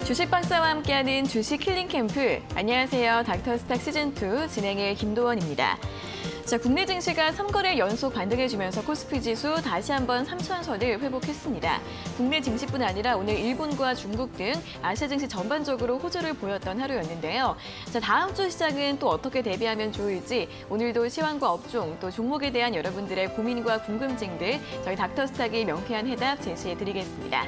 주식 박사와 함께하는 주식 힐링 캠프. 안녕하세요. 닥터스탁 시즌2 진행의 김도원입니다. 자, 국내 증시가 3거래 연속 반등해주면서 코스피 지수 다시 한번 3,000선을 회복했습니다. 국내 증시뿐 아니라 오늘 일본과 중국 등 아시아 증시 전반적으로 호조를 보였던 하루였는데요. 자, 다음 주 시장은 또 어떻게 대비하면 좋을지 오늘도 시황과 업종 또 종목에 대한 여러분들의 고민과 궁금증들 저희 닥터스탁이 명쾌한 해답 제시해드리겠습니다.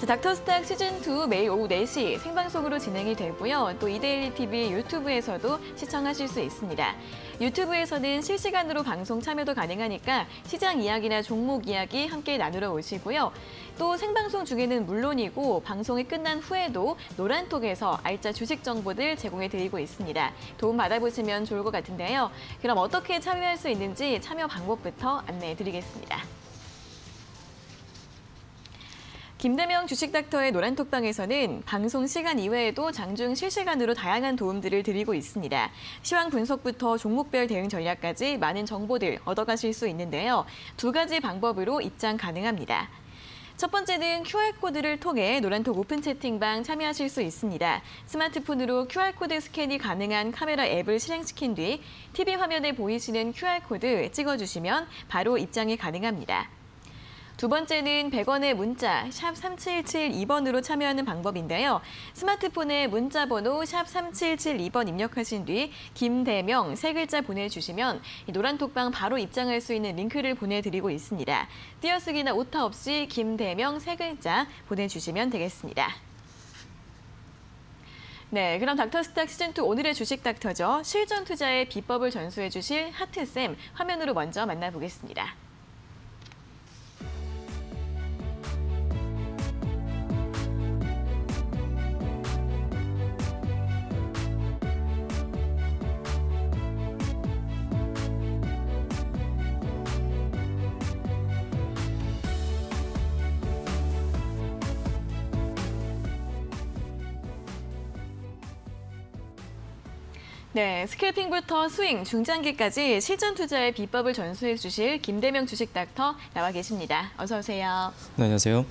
닥터스탁 시즌2 매일 오후 4시 생방송으로 진행이 되고요. 또 이데일리 TV 유튜브에서도 시청하실 수 있습니다. 유튜브에서는 실시간으로 방송 참여도 가능하니까 시장 이야기나 종목 이야기 함께 나누러 오시고요. 또 생방송 중에는 물론이고 방송이 끝난 후에도 노란톡에서 알짜 주식 정보들 제공해드리고 있습니다. 도움 받아보시면 좋을 것 같은데요. 그럼 어떻게 참여할 수 있는지 참여 방법부터 안내해드리겠습니다. 김대명 주식닥터의 노란톡방에서는 방송 시간 이외에도 장중 실시간으로 다양한 도움들을 드리고 있습니다. 시황 분석부터 종목별 대응 전략까지 많은 정보들 얻어가실 수 있는데요. 두 가지 방법으로 입장 가능합니다. 첫 번째는 QR코드를 통해 노란톡 오픈 채팅방 참여하실 수 있습니다. 스마트폰으로 QR코드 스캔이 가능한 카메라 앱을 실행시킨 뒤 TV 화면에 보이시는 QR코드 찍어주시면 바로 입장이 가능합니다. 두 번째는 100원의 문자 샵 3772번으로 참여하는 방법인데요. 스마트폰에 문자 번호 샵 3772번 입력하신 뒤 김대명 세 글자 보내주시면 노란톡방 바로 입장할 수 있는 링크를 보내드리고 있습니다. 띄어쓰기나 오타 없이 김대명 세 글자 보내주시면 되겠습니다. 네, 그럼 닥터스탁 시즌2 오늘의 주식 닥터죠. 실전 투자의 비법을 전수해 주실 하트쌤 화면으로 먼저 만나보겠습니다. 네, 스캘핑부터 스윙, 중장기까지 실전 투자의 비법을 전수해 주실 김대명 주식 닥터 나와 계십니다. 어서 오세요. 네, 안녕하세요.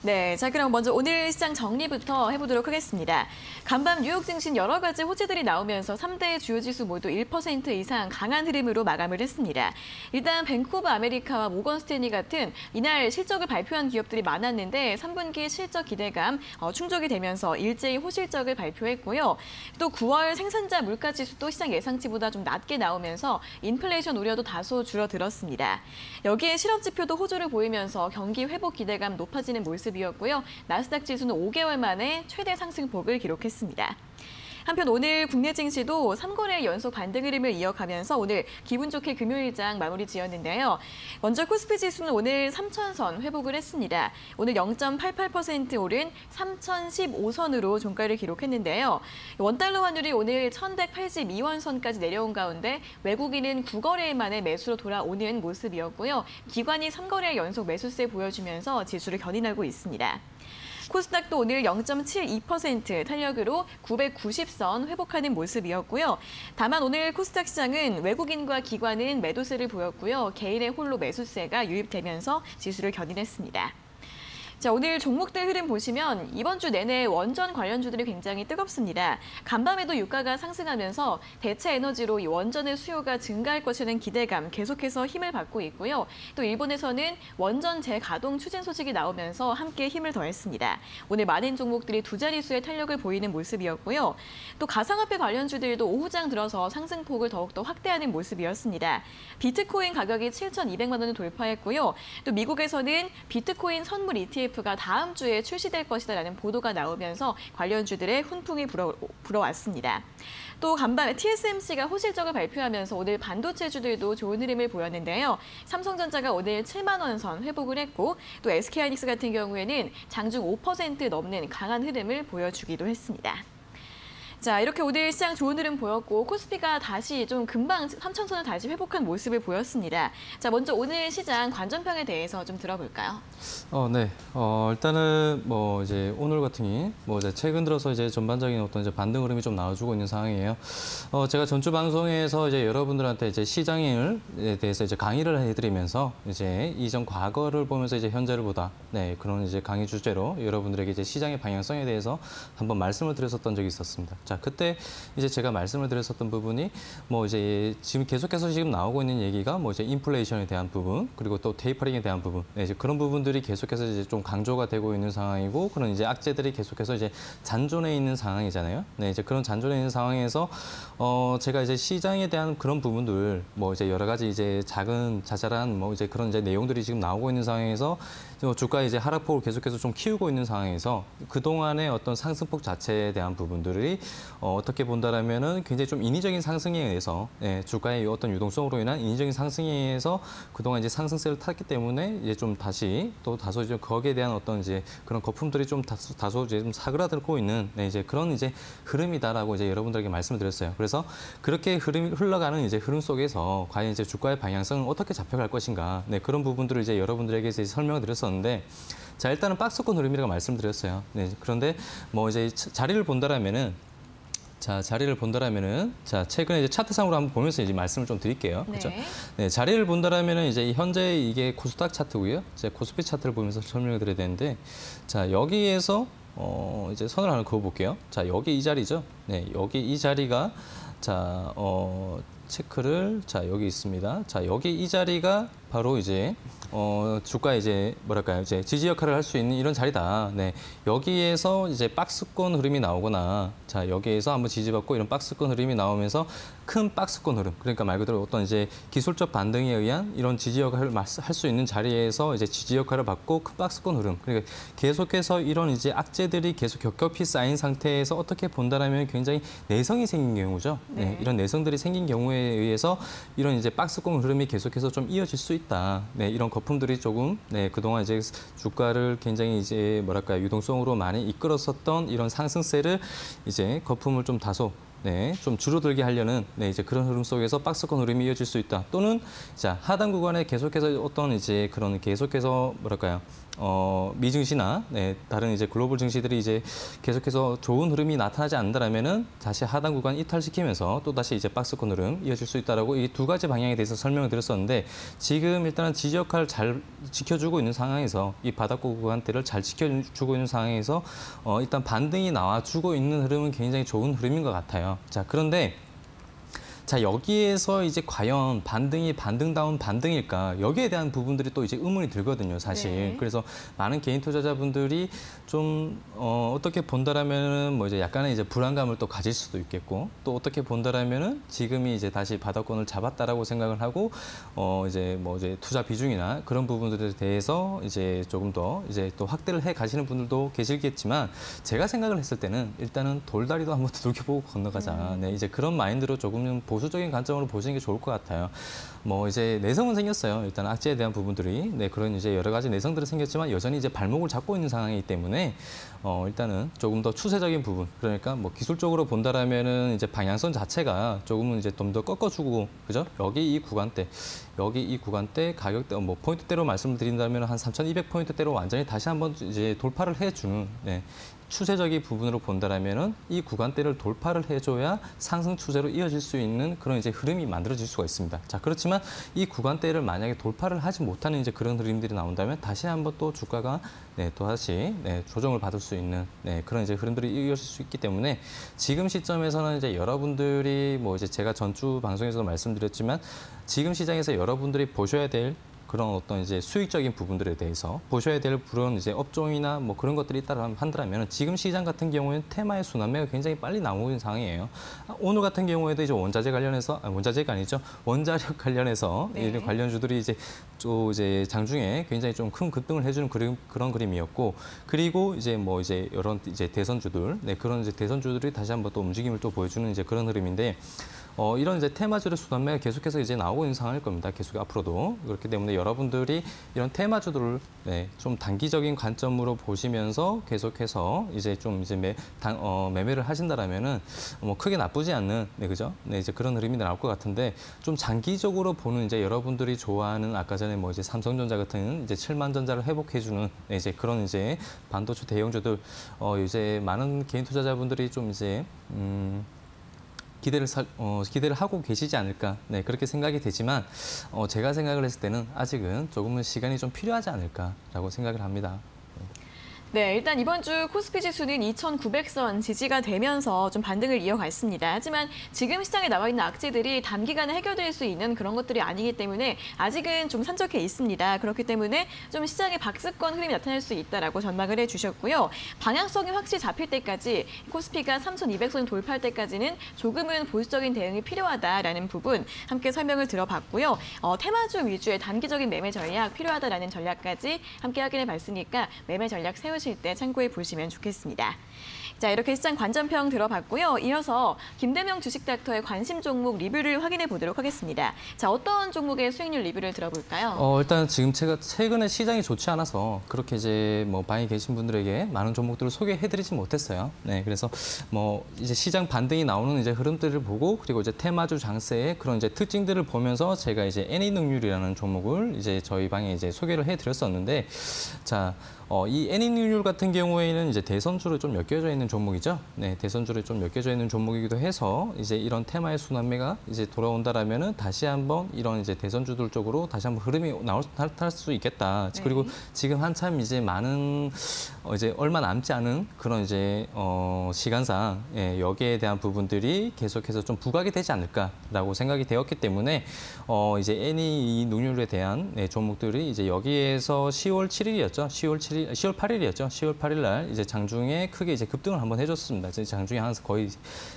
네, 자 그럼 먼저 오늘 시장 정리부터 해보도록 하겠습니다. 간밤 뉴욕 증시 여러 가지 호재들이 나오면서 3대 주요 지수 모두 1% 이상 강한 흐름으로 마감을 했습니다. 일단 뱅크 오브 아메리카와 모건 스탠리 같은 이날 실적을 발표한 기업들이 많았는데 3분기 실적 기대감 충족이 되면서 일제히 호실적을 발표했고요. 또 9월 생산자 물가 지수도 시장 예상치보다 좀 낮게 나오면서 인플레이션 우려도 다소 줄어들었습니다. 여기에 실업 지표도 호조를 보이면서 경기 회복 기대감 높아지는 모습이었고요. 나스닥 지수는 5개월 만에 최대 상승폭을 기록했습니다. 한편 오늘 국내 증시도 3거래 연속 반등 흐름을 이어가면서 오늘 기분 좋게 금요일장 마무리 지었는데요. 먼저 코스피 지수는 오늘 3,000선 회복을 했습니다. 오늘 0.88% 오른 3,015선으로 종가를 기록했는데요. 원달러 환율이 오늘 1,182원 선까지 내려온 가운데 외국인은 9거래 만에 매수로 돌아오는 모습이었고요. 기관이 3거래 연속 매수세 보여주면서 지수를 견인하고 있습니다. 코스닥도 오늘 0.72% 탄력으로 990선 회복하는 모습이었고요. 다만 오늘 코스닥 시장은 외국인과 기관은 매도세를 보였고요. 개인의 홀로 매수세가 유입되면서 지수를 견인했습니다. 자, 오늘 종목들 흐름 보시면 이번 주 내내 원전 관련주들이 굉장히 뜨겁습니다. 간밤에도 유가가 상승하면서 대체 에너지로 이 원전의 수요가 증가할 것이라는 기대감 계속해서 힘을 받고 있고요. 또 일본에서는 원전 재가동 추진 소식이 나오면서 함께 힘을 더했습니다. 오늘 많은 종목들이 두 자릿수의 탄력을 보이는 모습이었고요. 또 가상화폐 관련주들도 오후장 들어서 상승폭을 더욱더 확대하는 모습이었습니다. 비트코인 가격이 7,200만 원을 돌파했고요. 또 미국에서는 비트코인 선물 ETF가 다음 주에 출시될 것이다라는 보도가 나오면서 관련주들의 훈풍이 불어왔습니다. 또 간밤에 TSMC가 호실적을 발표하면서 오늘 반도체주들도 좋은 흐름을 보였는데요. 삼성전자가 오늘 7만 원 선 회복을 했고 또 SK하이닉스 같은 경우에는 장중 5% 넘는 강한 흐름을 보여주기도 했습니다. 자, 이렇게 오늘 시장 좋은 흐름 보였고 코스피가 다시 좀 금방 3천선을 다시 회복한 모습을 보였습니다. 자, 먼저 오늘 시장 관전평에 대해서 좀 들어볼까요? 네. 일단은 뭐 이제 오늘 같은 경우 뭐 이제 최근 들어서 이제 전반적인 어떤 이제 반등 흐름이 좀 나와주고 있는 상황이에요. 제가 전주 방송에서 이제 여러분들한테 이제 시장에 대해서 이제 강의를 해드리면서 이제 이전 과거를 보면서 이제 현재를 보다 그런 이제 강의 주제로 여러분들에게 이제 시장의 방향성에 대해서 한번 말씀을 드렸었던 적이 있었습니다. 자, 그때 이제 제가 말씀을 드렸었던 부분이 뭐 이제 지금 계속해서 지금 나오고 있는 얘기가 뭐 이제 인플레이션에 대한 부분 그리고 또 테이퍼링에 대한 부분 이제 그런 부분들이 계속해서 이제 좀 강조가 되고 있는 상황이고 그런 이제 악재들이 계속해서 이제 잔존해 있는 상황이잖아요. 이제 그런 잔존해 있는 상황에서 제가 이제 시장에 대한 그런 부분들 뭐 이제 여러 가지 이제 작은 자잘한 뭐 이제 그런 이제 내용들이 지금 나오고 있는 상황에서 주가 이제 하락폭을 계속해서 좀 키우고 있는 상황에서 그동안의 어떤 상승폭 자체에 대한 부분들이 어떻게 본다라면은 굉장히 좀 인위적인 상승에 의해서 주가의 어떤 유동성으로 인한 인위적인 상승에 의해서 그동안 이제 상승세를 탔기 때문에 이제 좀 다시 또 다소 이제 거기에 대한 어떤 이제 그런 거품들이 좀 다소 이제 좀 사그라들고 있는 이제 그런 이제 흐름이다라고 이제 여러분들에게 말씀을 드렸어요. 그래서 그렇게 흘러가는 이제 흐름 속에서 과연 이제 주가의 방향성은 어떻게 잡혀갈 것인가 그런 부분들을 이제 여러분들에게 이제 설명을 드렸었는데. 자, 일단은 박스권 흐름이라고 말씀드렸어요. 그런데 뭐 이제 자리를 본다라면은 자, 최근에 이제 차트상으로 한번 보면서 이제 말씀을 좀 드릴게요. 그렇죠? 자리를 본다라면은 이제 현재 이게 코스닥 차트고요. 이제 코스피 차트를 보면서 설명을 드려야 되는데 자, 여기에서 이제 선을 하나 그어 볼게요. 자, 여기 이 자리죠. 여기 이 자리가 자, 체크를 자, 여기 있습니다. 자, 여기 이 자리가 바로 이제 주가 이제 뭐랄까요, 이제 지지 역할을 할 수 있는 이런 자리다. 여기에서 이제 박스권 흐름이 나오거나, 자, 여기에서 한번 지지받고 이런 박스권 흐름이 나오면서 큰 박스권 흐름, 그러니까 말 그대로 어떤 이제 기술적 반등에 의한 이런 지지 역할을 할 수 있는 자리에서 이제 지지 역할을 받고 큰 박스권 흐름, 그러니까 계속해서 이런 이제 악재들이 계속 겹겹이 쌓인 상태에서 어떻게 본다라면 굉장히 내성이 생긴 경우죠. 이런 내성들이 생긴 경우에 의해서 이런 이제 박스권 흐름이 계속해서 좀 이어질 수 있다. 이런 거품들이 조금 그동안 이제 주가를 굉장히 이제 뭐랄까 유동성으로 많이 이끌었었던 이런 상승세를 이제 거품을 좀 다소 좀 줄어들게 하려는 이제 그런 흐름 속에서 박스권 흐름이 이어질 수 있다. 또는 자, 하단 구간에 계속해서 어떤 이제 그런 계속해서 뭐랄까요? 미증시나 다른 이제 글로벌 증시들이 이제 계속해서 좋은 흐름이 나타나지 않는다라면은 다시 하단 구간 이탈시키면서 또 다시 이제 박스권 흐름 이어질 수 있다라고 이 두 가지 방향에 대해서 설명을 드렸었는데 지금 일단은 지지 역할을 잘 지켜주고 있는 상황에서 이 바닥 구간대를 잘 지켜주고 있는 상황에서 일단 반등이 나와주고 있는 흐름은 굉장히 좋은 흐름인 것 같아요. 자, 그런데 자, 여기에서 이제 과연 반등이 반등다운 반등일까? 여기에 대한 부분들이 또 이제 의문이 들거든요, 사실. 그래서 많은 개인 투자자분들이 좀 어떻게 본다라면은 뭐 이제 약간의 이제 불안감을 또 가질 수도 있겠고, 또 어떻게 본다라면은 지금이 이제 다시 바닥권을 잡았다라고 생각을 하고 이제 뭐 이제 투자 비중이나 그런 부분들에 대해서 이제 조금 더 이제 또 확대를 해 가시는 분들도 계시겠지만 제가 생각을 했을 때는 일단은 돌다리도 한번 두들겨보고 건너가자. 이제 그런 마인드로 조금 보수적인 관점으로 보시는 게 좋을 것 같아요. 뭐 이제 내성은 생겼어요. 일단 악재에 대한 부분들이 그런 이제 여러 가지 내성들이 생겼지만 여전히 이제 발목을 잡고 있는 상황이기 때문에 일단은 조금 더 추세적인 부분, 그러니까 뭐 기술적으로 본다라면은 이제 방향성 자체가 조금은 이제 좀 더 꺾어주고, 그죠? 여기 이 구간대 가격대 뭐 포인트대로 말씀을 드린다면 한 3,200포인트대로 완전히 다시 한번 이제 돌파를 해주는 추세적인 부분으로 본다라면은 이 구간대를 돌파를 해줘야 상승 추세로 이어질 수 있는 그런 이제 흐름이 만들어질 수가 있습니다. 자, 그렇지만 이 구간대를 만약에 돌파를 하지 못하는 이제 그런 흐름들이 나온다면 다시 한번 또 주가가 또 다시 조정을 받을 수 있는 그런 이제 흐름들이 이어질 수 있기 때문에 지금 시점에서는 이제 여러분들이 뭐 이제 제가 전주 방송에서도 말씀드렸지만 지금 시장에서 여러분들이 보셔야 될 그런 어떤 이제 수익적인 부분들에 대해서 보셔야 될 그런 이제 업종이나 뭐 그런 것들이 있다라 한다면 지금 시장 같은 경우에는 테마의 순환매가 굉장히 빨리 나오고 있는 상황이에요. 오늘 같은 경우에도 이제 원자재 관련해서 원자재가 아니죠, 원자력 관련해서 이런 관련주들이 이제 또 이제 장중에 굉장히 좀 큰 급등을 해주는 그런 그림이었고, 그리고 이제 뭐 이제 이런 이제 대선주들 그런 이제 대선주들이 다시 한번 또 움직임을 또 보여주는 이제 그런 흐름인데. 이런 이제 테마주의 순환매가 계속해서 이제 나오고 있는 상황일 겁니다. 계속 앞으로도. 그렇기 때문에 여러분들이 이런 테마주들을 네, 좀 단기적인 관점으로 보시면서 계속해서 이제 좀 이제 매매를 하신다라면은 뭐 크게 나쁘지 않는 네, 그죠? 네, 이제 그런 흐름이 나올 것 같은데 좀 장기적으로 보는 이제 여러분들이 좋아하는 아까 전에 뭐 이제 삼성전자 같은 이제 7만 전자를 회복해주는 네, 이제 그런 이제 반도체 대형주들 이제 많은 개인 투자자분들이 좀 이제 기대를 하고 계시지 않을까 네, 그렇게 생각이 되지만 제가 생각을 했을 때는 아직은 조금은 시간이 좀 필요하지 않을까라고 생각을 합니다. 네, 일단 이번 주 코스피 지수는 2,900선 지지가 되면서 좀 반등을 이어갔습니다. 하지만 지금 시장에 나와 있는 악재들이 단기간에 해결될 수 있는 그런 것들이 아니기 때문에 아직은 좀 산적해 있습니다. 그렇기 때문에 좀 시장의 박스권 흐름이 나타날 수 있다라고 전망을 해주셨고요. 방향성이 확실히 잡힐 때까지 코스피가 3,200선 돌파할 때까지는 조금은 보수적인 대응이 필요하다라는 부분 함께 설명을 들어봤고요. 테마주 위주의 단기적인 매매 전략 필요하다라는 전략까지 함께 확인해 봤으니까 매매 전략 세우실 때 참고해 보시면 좋겠습니다. 자, 이렇게 시장 관전평 들어봤고요. 이어서 김대명 주식닥터의 관심 종목 리뷰를 확인해 보도록 하겠습니다. 자, 어떤 종목의 수익률 리뷰를 들어볼까요? 일단 지금 제가 최근에 시장이 좋지 않아서 그렇게 이제 뭐 방에 계신 분들에게 많은 종목들을 소개해드리지 못했어요. 네, 그래서 뭐 이제 시장 반등이 나오는 이제 흐름들을 보고 그리고 이제 테마주 장세의 그런 이제 특징들을 보면서 제가 이제 NA능률이라는 종목을 이제 저희 방에 이제 소개를 해드렸었는데, 자. 이 NA능률 같은 경우에는 이제 대선주로 좀 엮여져 있는 종목이죠. 네, 대선주로 좀 엮여져 있는 종목이기도 해서 이제 이런 테마의 순환매가 이제 돌아온다라면은 다시 한번 이런 이제 대선주들 쪽으로 다시 한번 흐름이 나타날 수 있겠다. 네. 그리고 지금 한참 이제 많은 이제 얼마 남지 않은 그런 이제 시간상 예, 여기에 대한 부분들이 계속해서 좀 부각이 되지 않을까라고 생각이 되었기 때문에 이제 NA능률에 대한 네, 종목들이 이제 여기에서 10월 7일이었죠. 10월 8일이었죠. 10월 8일 날 이제 장중에 크게 이제 급등을 한번 해줬습니다. 이제 장중에 한 거의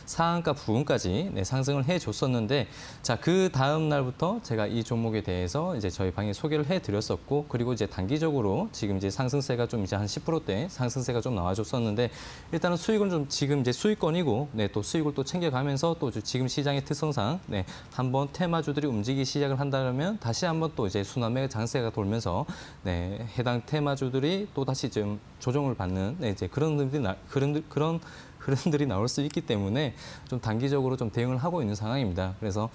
상한가 부근까지 네, 상승을 해줬었는데, 자, 그 다음 날부터 제가 이 종목에 대해서 이제 저희 방에 소개를 해드렸었고, 그리고 이제 단기적으로 지금 이제 상승세가 좀 이제 한 10%대 상승세가 좀 나와줬었는데, 일단은 수익은 좀 지금 이제 수익권이고, 네, 또 수익을 또 챙겨가면서 또 지금 시장의 특성상 네, 한번 테마주들이 움직이기 시작을 한다면 다시 한번 또 이제 순환매 장세가 돌면서 네, 해당 테마주들이 또 다시 좀 조정을 받는 네, 이제 그런 흐름들이 나올 수 있기 때문에 좀 단기적으로 좀 대응을 하고 있는 상황입니다. 그래서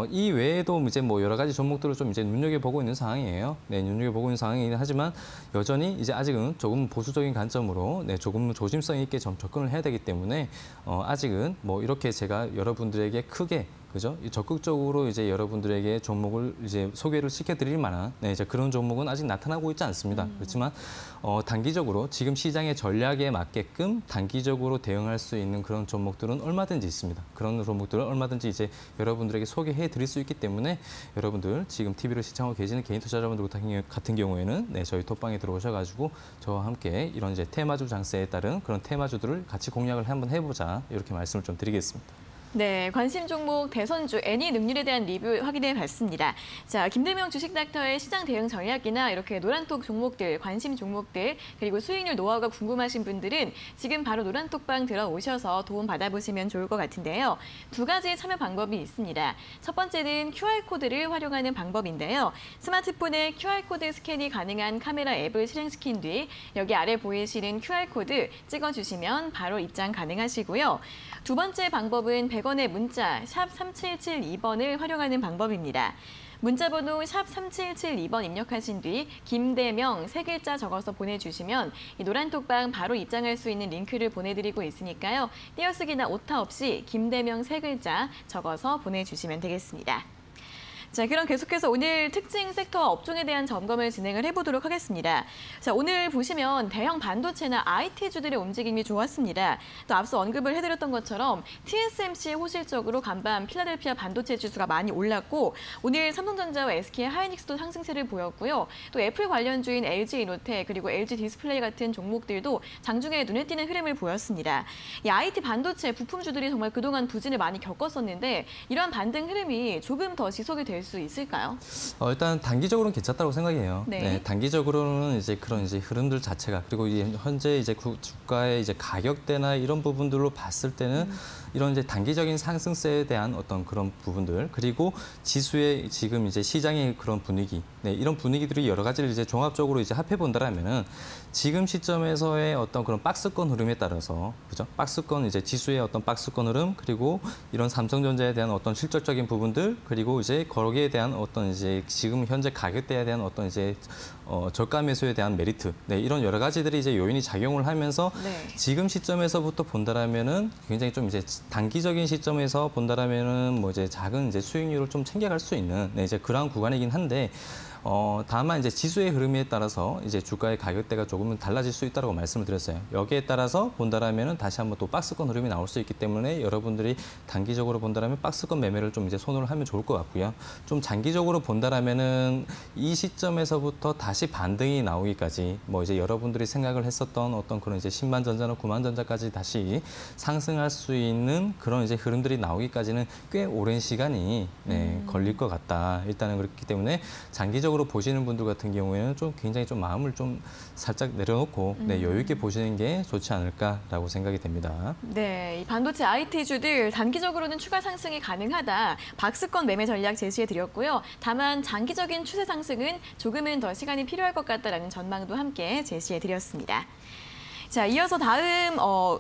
이 외에도 이제 뭐 여러 가지 종목들을 좀 이제 눈여겨보고 있는 상황이에요. 네, 눈여겨보고 있는 상황이긴 하지만 여전히 이제 아직은 조금 보수적인 관점으로 네, 조금 조심성 있게 좀 접근을 해야 되기 때문에 아직은 뭐 이렇게 제가 여러분들에게 크게 그죠? 적극적으로 이제 여러분들에게 종목을 이제 소개를 시켜드릴 만한 네, 이제 그런 종목은 아직 나타나고 있지 않습니다. 그렇지만 단기적으로 지금 시장의 전략에 맞게끔 단기적으로 대응할 수 있는 그런 종목들은 얼마든지 있습니다. 그런 종목들을 얼마든지 이제 여러분들에게 소개해드릴 수 있기 때문에 여러분들 지금 TV를 시청하고 계시는 개인 투자자분들 같은 경우에는 네, 저희 톡방에 들어오셔가지고 저와 함께 이런 이제 테마주 장세에 따른 그런 테마주들을 같이 공략을 한번 해보자 이렇게 말씀을 좀 드리겠습니다. 네, 관심 종목 대선주 NA능률에 대한 리뷰 확인해 봤습니다. 자, 김대명 주식닥터의 시장 대응 전략이나 이렇게 노란톡 종목들, 관심 종목들, 그리고 수익률 노하우가 궁금하신 분들은 지금 바로 노란톡방 들어오셔서 도움 받아보시면 좋을 것 같은데요. 두 가지의 참여 방법이 있습니다. 첫 번째는 QR코드를 활용하는 방법인데요. 스마트폰에 QR코드 스캔이 가능한 카메라 앱을 실행시킨 뒤 여기 아래 보이시는 QR코드 찍어주시면 바로 입장 가능하시고요. 두 번째 방법은 100원의 문자 샵 3772번을 활용하는 방법입니다. 문자번호 샵 3772번 입력하신 뒤 김대명 3글자 적어서 보내주시면 이 노란톡방 바로 입장할 수 있는 링크를 보내드리고 있으니까요. 띄어쓰기나 오타 없이 김대명 3글자 적어서 보내주시면 되겠습니다. 자, 그럼 계속해서 오늘 특징 섹터와 업종에 대한 점검을 진행을 해보도록 하겠습니다. 자, 오늘 보시면 대형 반도체나 IT주들의 움직임이 좋았습니다. 또 앞서 언급을 해드렸던 것처럼 TSMC 호실적으로 간밤 필라델피아 반도체 지수가 많이 올랐고 오늘 삼성전자와 SK 하이닉스도 상승세를 보였고요. 또 애플 관련주인 LG이노텍 그리고 LG 디스플레이 같은 종목들도 장중에 눈에 띄는 흐름을 보였습니다. 이 IT 반도체 부품주들이 정말 그동안 부진을 많이 겪었었는데 이러한 반등 흐름이 조금 더 지속이 될 수 있을까요? 일단 단기적으로는 괜찮다고 생각해요. 네. 네, 단기적으로는 이제 그런 이제 흐름들 자체가 그리고 이제 현재 이제 주가의 이제 가격대나 이런 부분들로 봤을 때는 이런 이제 단기적인 상승세에 대한 어떤 그런 부분들, 그리고 지수의 지금 이제 시장의 그런 분위기, 네, 이런 분위기들이 여러 가지를 이제 종합적으로 이제 합해 본다라면은 지금 시점에서의 어떤 그런 박스권 흐름에 따라서, 그죠? 박스권 이제 지수의 어떤 박스권 흐름, 그리고 이런 삼성전자에 대한 어떤 실질적인 부분들, 그리고 이제 거기에 대한 어떤 이제 지금 현재 가격대에 대한 어떤 이제 저가 매수에 대한 메리트, 네, 이런 여러 가지들이 이제 요인이 작용을 하면서 네. 지금 시점에서부터 본다라면은 굉장히 좀 이제 단기적인 시점에서 본다라면은 뭐 이제 작은 이제 수익률을 좀 챙겨갈 수 있는, 네, 이제 그러한 구간이긴 한데. 다만 이제 지수의 흐름에 따라서 이제 주가의 가격대가 조금은 달라질 수 있다고 말씀을 드렸어요. 여기에 따라서 본다라면은 다시 한번 또 박스권 흐름이 나올 수 있기 때문에 여러분들이 단기적으로 본다라면 박스권 매매를 좀 이제 선호를 하면 좋을 것 같고요. 좀 장기적으로 본다라면은 이 시점에서부터 다시 반등이 나오기까지 뭐 이제 여러분들이 생각을 했었던 어떤 그런 이제 10만 전자나 9만 전자까지 다시 상승할 수 있는 그런 이제 흐름들이 나오기까지는 꽤 오랜 시간이 걸릴 것 같다. 일단은 그렇기 때문에 장기적으로 보시는 분들 같은 경우에는 좀 굉장히 좀 마음을 좀 살짝 내려놓고 여유 있게 보시는 게 좋지 않을까라고 생각이 됩니다. 네, 이 반도체 IT주들 단기적으로는 추가 상승이 가능하다. 박스권 매매 전략 제시해 드렸고요. 다만 장기적인 추세 상승은 조금은 더 시간이 필요할 것 같다라는 전망도 함께 제시해 드렸습니다. 자, 이어서 다음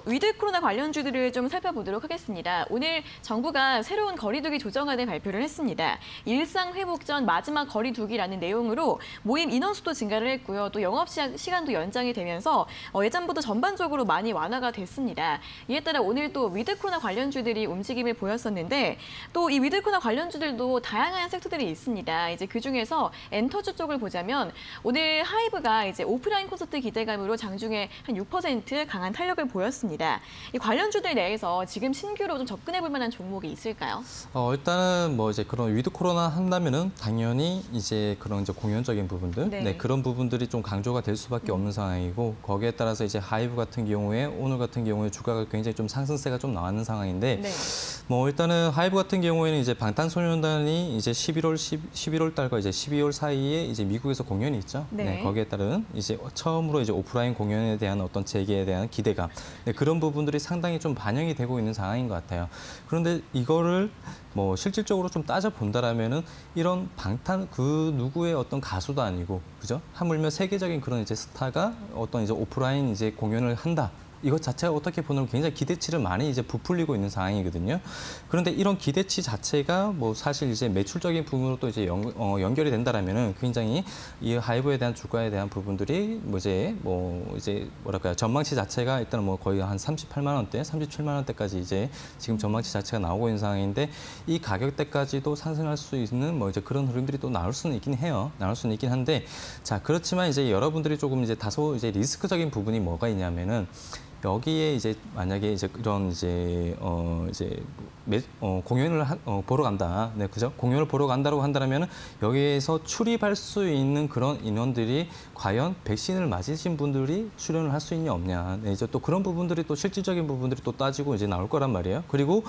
위드 코로나 관련주들을 좀 살펴보도록 하겠습니다. 오늘 정부가 새로운 거리두기 조정안을 발표를 했습니다. 일상 회복 전 마지막 거리두기라는 내용으로 모임 인원수도 증가를 했고요. 또 영업 시간도 연장이 되면서 예전보다 전반적으로 많이 완화가 됐습니다. 이에 따라 오늘 또 위드 코로나 관련주들이 움직임을 보였었는데 또 이 위드 코로나 관련주들도 다양한 섹터들이 있습니다. 이제 그중에서 엔터주 쪽을 보자면 오늘 하이브가 이제 오프라인 콘서트 기대감으로 장중에 한 6% 강한 탄력을 보였습니다. 이 관련주들 내에서 지금 신규로 좀 접근해 볼 만한 종목이 있을까요? 일단은 뭐 이제 그런 위드 코로나 한다면은 당연히 이제 그런 이제 공연적인 부분들, 네. 그런 부분들이 좀 강조가 될 수밖에 없는 상황이고 거기에 따라서 이제 하이브 같은 경우에 오늘 같은 경우에 주가가 굉장히 좀 상승세가 좀 나왔는 상황인데 네. 뭐 일단은 하이브 같은 경우에는 이제 방탄소년단이 이제 11월 달과 이제 12월 사이에 이제 미국에서 공연이 있죠. 네. 거기에 따른 이제 처음으로 이제 오프라인 공연에 대한 어떤 재개에 대한 기대감, 그런 부분들이 상당히 좀 반영이 되고 있는 상황인 것 같아요. 그런데 이거를 뭐 실질적으로 좀 따져 본다라면은 이런 방탄 그 누구의 어떤 가수도 아니고, 그죠? 하물며 세계적인 그런 이제 스타가 어떤 이제 오프라인 이제 공연을 한다. 이것 자체가 어떻게 보면 굉장히 기대치를 많이 이제 부풀리고 있는 상황이거든요. 그런데 이런 기대치 자체가 뭐 사실 이제 매출적인 부분으로 또 이제 연결이 된다라면은 굉장히 이 하이브에 대한 주가에 대한 부분들이 뭐 이제 뭐랄까요, 전망치 자체가 일단 뭐 거의 한 38만 원대, 37만 원대까지 이제 지금 전망치 자체가 나오고 있는 상황인데 이 가격대까지도 상승할 수 있는 뭐 이제 그런 흐름들이 또 나올 수는 있긴 해요. 나올 수는 있긴 한데, 자, 그렇지만 이제 여러분들이 조금 이제 다소 이제 리스크적인 부분이 뭐가 있냐면은 여기에 이제 만약에 이제 이런 이제 공연을 보러 간다, 네, 그죠? 공연을 보러 간다고 한다면은 여기에서 출입할 수 있는 그런 인원들이 과연 백신을 맞으신 분들이 출연을 할 수 있냐 없냐, 네, 이제 또 그런 부분들이 또 실질적인 부분들이 또 따지고 이제 나올 거란 말이에요. 그리고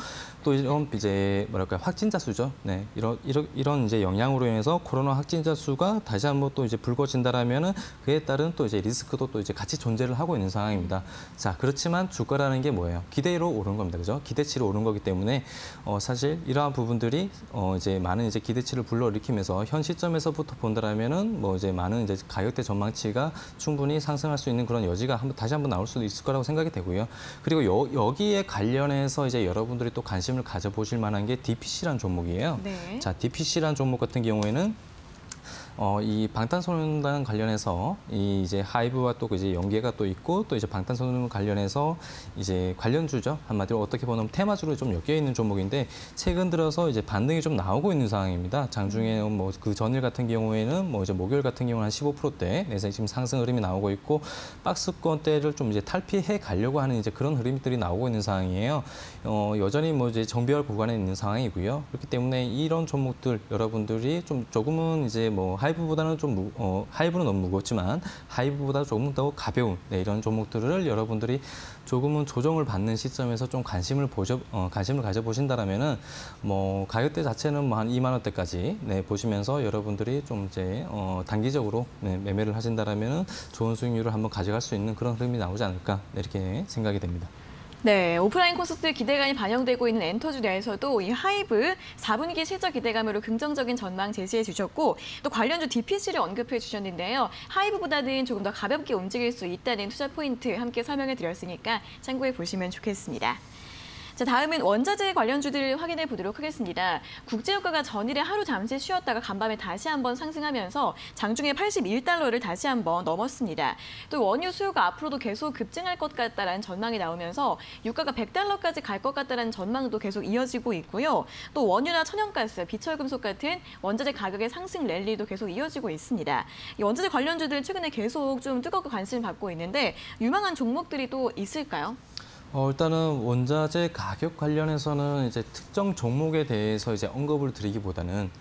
또 이런 이제 뭐랄까 확진자 수죠, 네, 이런 이제 영향으로 인해서 코로나 확진자 수가 다시 한번 또 이제 불거진다라면은 그에 따른 또 이제 리스크도 또 이제 같이 존재를 하고 있는 상황입니다. 자, 그렇지만 주가라는 게 뭐예요? 기대로 오른 겁니다. 그죠? 기대치로 오른 거기 때문에 사실 이러한 부분들이 이제 많은 이제 기대치를 불러일으키면서 현 시점에서부터 본다라면은 뭐 이제 많은 이제 가격대 전망치가 충분히 상승할 수 있는 그런 여지가 다시 한번 나올 수도 있을 거라고 생각이 되고요. 그리고 여기에 관련해서 이제 여러분들이 또 관심을 가져보실 만한 게 DPC라는 종목이에요. 네. 자, DPC라는 종목 같은 경우에는 이 방탄소년단 관련해서 이 이제 하이브와 또 이제 연계가 또 있고 또 이제 방탄소년단 관련해서 이제 관련주죠. 한마디로 어떻게 보면 테마주로 좀 엮여 있는 종목인데 최근 들어서 이제 반등이 좀 나오고 있는 상황입니다. 장중에 뭐 그 전일 같은 경우에는 뭐 이제 목요일 같은 경우는 한 15%대 내서 지금 상승 흐름이 나오고 있고 박스권대를 좀 이제 탈피해 가려고 하는 이제 그런 흐름들이 나오고 있는 상황이에요. 여전히 뭐 이제 정배열 구간에 있는 상황이고요. 그렇기 때문에 이런 종목들 여러분들이 좀 조금은 이제 뭐 하이브보다는 좀 하이브는 너무 무겁지만 하이브보다 조금 더 가벼운 이런 종목들을 여러분들이 조금은 조정을 받는 시점에서 좀 관심을 가져보신다라면은 뭐 가격대 자체는 뭐 한 2만 원대까지 보시면서 여러분들이 좀 이제 단기적으로 매매를 하신다라면은 좋은 수익률을 한번 가져갈 수 있는 그런 흐름이 나오지 않을까 이렇게 생각이 됩니다. 네, 오프라인 콘서트 기대감이 반영되고 있는 엔터주 내에서도 이 하이브 4분기 실적 기대감으로 긍정적인 전망 제시해 주셨고 또 관련주 DPC를 언급해 주셨는데요. 하이브보다는 조금 더 가볍게 움직일 수 있다는 투자 포인트 함께 설명해 드렸으니까 참고해 보시면 좋겠습니다. 자, 다음은 원자재 관련주들 확인해 보도록 하겠습니다. 국제유가가 전일에 하루 잠시 쉬었다가 간밤에 다시 한번 상승하면서 장중에 81달러를 다시 한번 넘었습니다. 또 원유 수요가 앞으로도 계속 급증할 것 같다라는 전망이 나오면서 유가가 100달러까지 갈 것 같다라는 전망도 계속 이어지고 있고요. 또 원유나 천연가스, 비철금속 같은 원자재 가격의 상승 랠리도 계속 이어지고 있습니다. 이 원자재 관련주들 최근에 계속 좀 뜨겁게 관심을 받고 있는데 유망한 종목들이 또 있을까요? 일단은 원자재 가격 관련해서는 이제 특정 종목에 대해서 이제 언급을 드리기보다는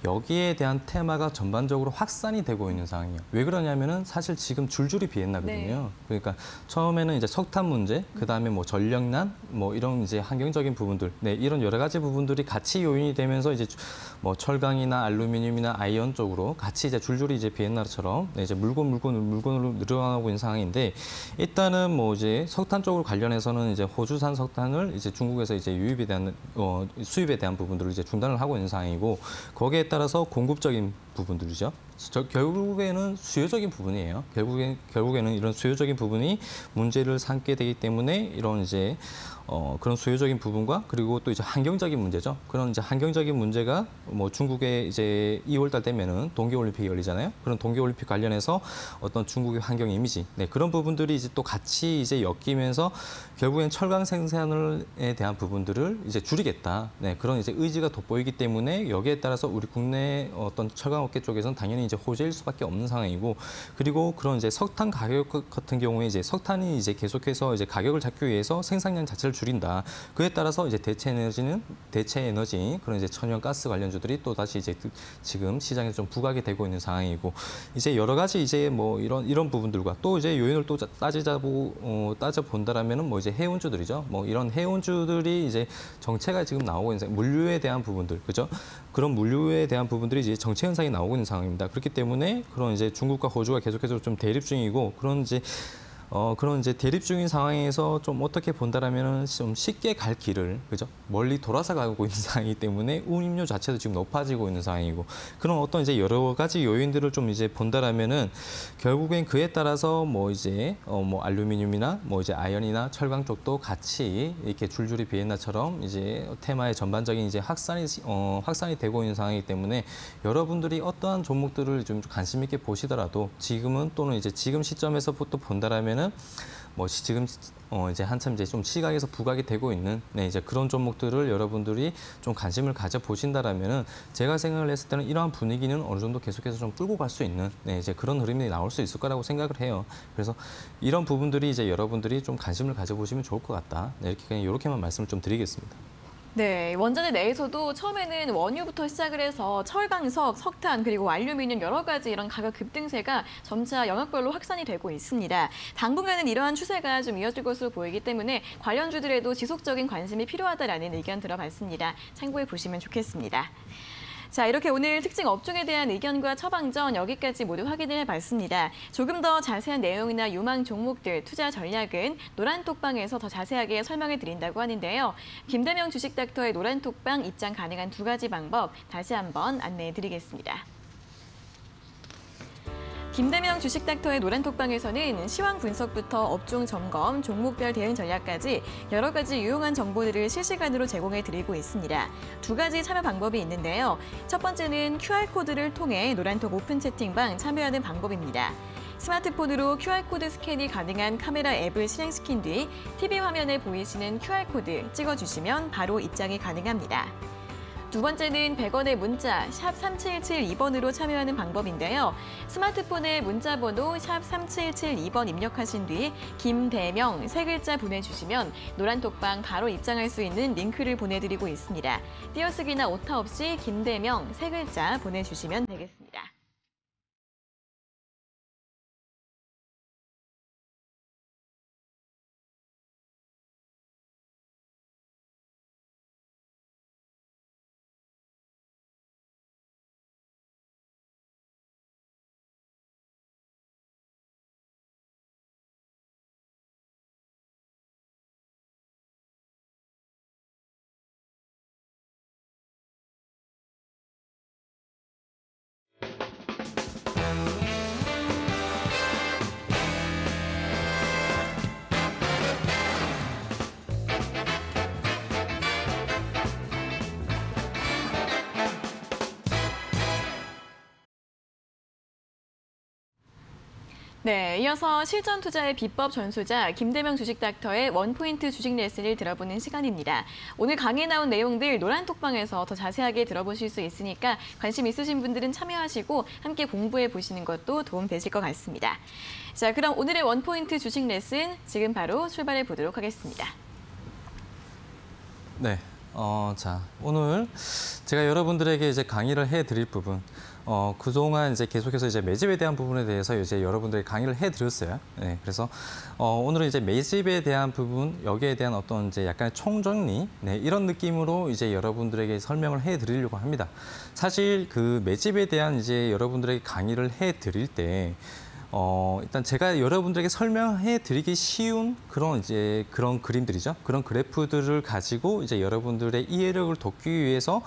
여기에 대한 테마가 전반적으로 확산이 되고 있는 상황이에요. 왜 그러냐면은 사실 지금 줄줄이 비엔나거든요. 네. 그러니까 처음에는 이제 석탄 문제, 그다음에 뭐 전력난, 뭐 이런 이제 환경적인 부분들, 네, 이런 여러 가지 부분들이 같이 요인이 되면서 이제 뭐 철강이나 알루미늄이나 아이언 쪽으로 같이 이제 줄줄이 이제 비엔나처럼 네, 이제 물건으로 늘어나고 있는 상황인데 일단은 뭐 이제 석탄 쪽으로 관련해서는 이제 호주산 석탄을 이제 중국에서 이제 유입에 대한 수입에 대한 부분들을 이제 중단을 하고 있는 상황이고 거기에 따라서 공급적인 부분들이죠. 결국에는 수요적인 부분이에요. 결국에는 이런 수요적인 부분이 문제를 삼게 되기 때문에 이런 이제 그런 수요적인 부분과 그리고 또 이제 환경적인 문제죠. 그런 이제 환경적인 문제가 뭐 중국에 이제 2월달 되면은 동계올림픽이 열리잖아요. 그런 동계올림픽 관련해서 어떤 중국의 환경 이미지, 네, 그런 부분들이 이제 또 같이 이제 엮이면서 결국엔 철강 생산에 대한 부분들을 이제 줄이겠다. 네, 그런 이제 의지가 돋보이기 때문에 여기에 따라서 우리 국내 어떤 철강업계 쪽에서는 당연히 이제 호재일 수밖에 없는 상황이고 그리고 그런 이제 석탄 가격 같은 경우에 이제 석탄이 이제 계속해서 이제 가격을 잡기 위해서 생산량 자체를 줄인다. 그에 따라서 이제 대체 에너지 그런 이제 천연가스 관련주들이 또 다시 이제 지금 시장에서 좀 부각이 되고 있는 상황이고 이제 여러 가지 이제 뭐 이런 부분들과 또 이제 요인을 또 따져 본다라면은 뭐 이제 해운주들이죠. 뭐 이런 해운주들이 이제 정체가 지금 나오고 있는 물류에 대한 부분들, 그죠? 그런 물류에 대한 부분들이 이제 정체 현상이 나오고 있는 상황입니다. 그렇기 때문에 그런 이제 중국과 호주가 계속해서 좀 대립 중이고 그런 이제 대립 중인 상황에서 좀 어떻게 본다라면은 좀 쉽게 갈 길을 그죠? 멀리 돌아서 가고 있는 상황이기 때문에 운임료 자체도 지금 높아지고 있는 상황이고 그런 어떤 이제 여러 가지 요인들을 좀 이제 본다라면은 결국엔 그에 따라서 뭐 이제 뭐 알루미늄이나 뭐 이제 아연이나 철강 쪽도 같이 이렇게 줄줄이 비엔나처럼 이제 테마의 전반적인 이제 확산이 되고 있는 상황이기 때문에 여러분들이 어떠한 종목들을 좀 관심 있게 보시더라도 지금은 또는 이제 지금 시점에서부터 본다라면은 뭐 지금 이제 한참 이제 좀 시각에서 부각이 되고 있는 네, 이제 그런 종목들을 여러분들이 좀 관심을 가져 보신다라면은 제가 생각을 했을 때는 이러한 분위기는 어느 정도 계속해서 좀 끌고 갈 수 있는 네, 이제 그런 흐름이 나올 수 있을 거라고 생각을 해요. 그래서 이런 부분들이 이제 여러분들이 좀 관심을 가져 보시면 좋을 것 같다. 네, 이렇게 그냥 이렇게만 말씀을 좀 드리겠습니다. 네, 원자재 내에서도 처음에는 원유부터 시작을 해서 철강석, 석탄, 그리고 알루미늄 여러 가지 이런 가격 급등세가 점차 영역별로 확산이 되고 있습니다. 당분간은 이러한 추세가 좀 이어질 것으로 보이기 때문에 관련주들에도 지속적인 관심이 필요하다라는 의견 들어봤습니다. 참고해 보시면 좋겠습니다. 자, 이렇게 오늘 특징 업종에 대한 의견과 처방전 여기까지 모두 확인을 해봤습니다. 조금 더 자세한 내용이나 유망 종목들, 투자 전략은 노란톡방에서 더 자세하게 설명해 드린다고 하는데요. 김대명 주식닥터의 노란톡방 입장 가능한 두 가지 방법 다시 한번 안내해 드리겠습니다. 김대명 주식닥터의 노란톡방에서는 시황 분석부터 업종 점검, 종목별 대응 전략까지 여러 가지 유용한 정보들을 실시간으로 제공해 드리고 있습니다. 두 가지 참여 방법이 있는데요. 첫 번째는 QR코드를 통해 노란톡 오픈 채팅방 참여하는 방법입니다. 스마트폰으로 QR코드 스캔이 가능한 카메라 앱을 실행시킨 뒤 TV 화면에 보이시는 QR코드 찍어주시면 바로 입장이 가능합니다. 두 번째는 100원의 문자 샵 3772번으로 참여하는 방법인데요. 스마트폰에 문자 번호 샵 3772번 입력하신 뒤 김대명 세 글자 보내주시면 노란톡방 바로 입장할 수 있는 링크를 보내드리고 있습니다. 띄어쓰기나 오타 없이 김대명 세 글자 보내주시면 되겠습니다. 네, 이어서 실전 투자의 비법 전수자 김대명 주식닥터의 원포인트 주식 레슨을 들어보는 시간입니다. 오늘 강의에 나온 내용들 노란톡방에서 더 자세하게 들어보실 수 있으니까 관심 있으신 분들은 참여하시고 함께 공부해 보시는 것도 도움 되실 것 같습니다. 자, 그럼 오늘의 원포인트 주식 레슨 지금 바로 출발해 보도록 하겠습니다. 네, 자 오늘 제가 여러분들에게 이제 강의를 해드릴 부분. 그동안 이제 계속해서 이제 매집에 대한 부분에 대해서 이제 여러분들이 강의를 해드렸어요. 네, 그래서 오늘은 이제 매집에 대한 부분, 여기에 대한 어떤 이제 약간의 총정리, 네, 이런 느낌으로 이제 여러분들에게 설명을 해드리려고 합니다. 사실 그 매집에 대한 이제 여러분들에게 강의를 해드릴 때, 일단 제가 여러분들에게 설명해 드리기 쉬운 그런 그림들이죠. 그런 그래프들을 가지고 이제 여러분들의 이해력을 돕기 위해서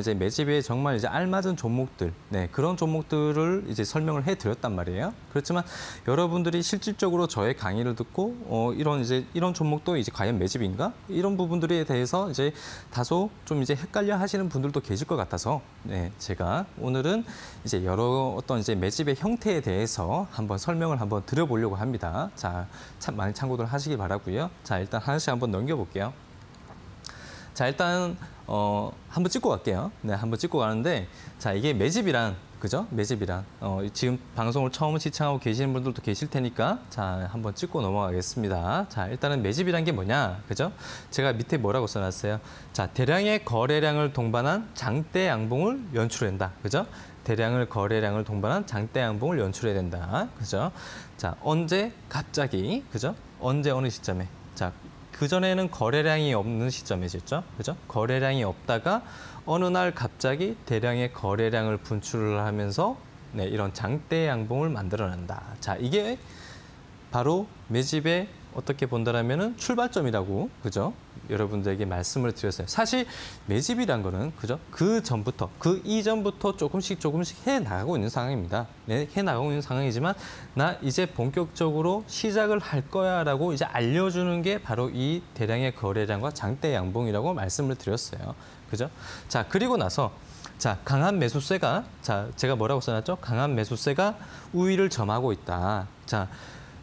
이제 매집에 정말 이제 알맞은 종목들, 네, 그런 종목들을 이제 설명을 해 드렸단 말이에요. 그렇지만 여러분들이 실질적으로 저의 강의를 듣고 이런 종목도 이제 과연 매집인가? 이런 부분들에 대해서 이제 다소 좀 이제 헷갈려 하시는 분들도 계실 것 같아서, 네, 제가 오늘은 이제 여러 어떤 이제 매집의 형태에 대해서 한번 설명을 한번 드려보려고 합니다. 자, 참 많이 참고들 하시기 바라고요. 자, 일단 하나씩 한번 넘겨볼게요. 자, 일단 한번 찍고 갈게요. 네, 한번 찍고 가는데, 자, 이게 매집이란, 그죠? 매집이란 지금 방송을 처음 시청하고 계시는 분들도 계실 테니까, 자, 한번 찍고 넘어가겠습니다. 자, 일단은 매집이란 게 뭐냐, 그죠? 제가 밑에 뭐라고 써놨어요? 자, 대량의 거래량을 동반한 장대 양봉을 연출한다, 그죠? 대량을 거래량을 동반한 장대 양봉을 연출해야 된다, 그죠? 자, 언제 갑자기, 그죠? 언제 어느 시점에, 자, 그전에는 거래량이 없는 시점이었죠, 그죠? 거래량이 없다가 어느 날 갑자기 대량의 거래량을 분출을 하면서, 네, 이런 장대 양봉을 만들어낸다. 자, 이게 바로 매집의 어떻게 본다라면은 출발점이라고, 그죠? 여러분들에게 말씀을 드렸어요. 사실 매집이란 거는, 그죠? 그 이전부터 조금씩 해 나가고 있는 상황입니다. 네, 해 나가고 있는 상황이지만 나 이제 본격적으로 시작을 할 거야라고 이제 알려주는 게 바로 이 대량의 거래량과 장대 양봉이라고 말씀을 드렸어요. 그죠? 자, 그리고 나서, 자, 강한 매수세가, 자, 제가 뭐라고 써놨죠? 강한 매수세가 우위를 점하고 있다. 자,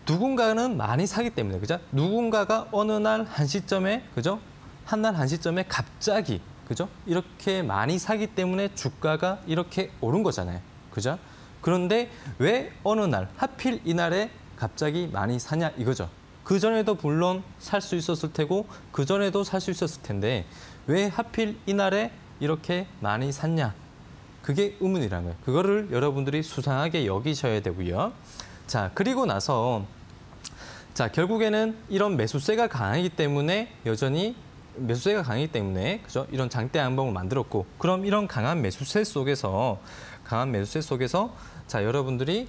누군가는 많이 사기 때문에, 그죠? 누군가가 어느 날 한 시점에, 그죠? 한 날 한 시점에 갑자기, 그죠? 이렇게 많이 사기 때문에 주가가 이렇게 오른 거잖아요. 그죠? 그런데 왜 어느 날, 하필 이날에 갑자기 많이 사냐 이거죠. 그전에도 물론 살 수 있었을 테고, 그전에도 살 수 있었을 텐데, 왜 하필 이날에 이렇게 많이 샀냐? 그게 의문이라는 거예요. 그거를 여러분들이 수상하게 여기셔야 되고요. 자, 그리고 나서, 자, 결국에는 이런 매수세가 강하기 때문에 그죠? 이런 장대 양봉을 만들었고, 그럼 이런 강한 매수세 속에서, 자, 여러분들이,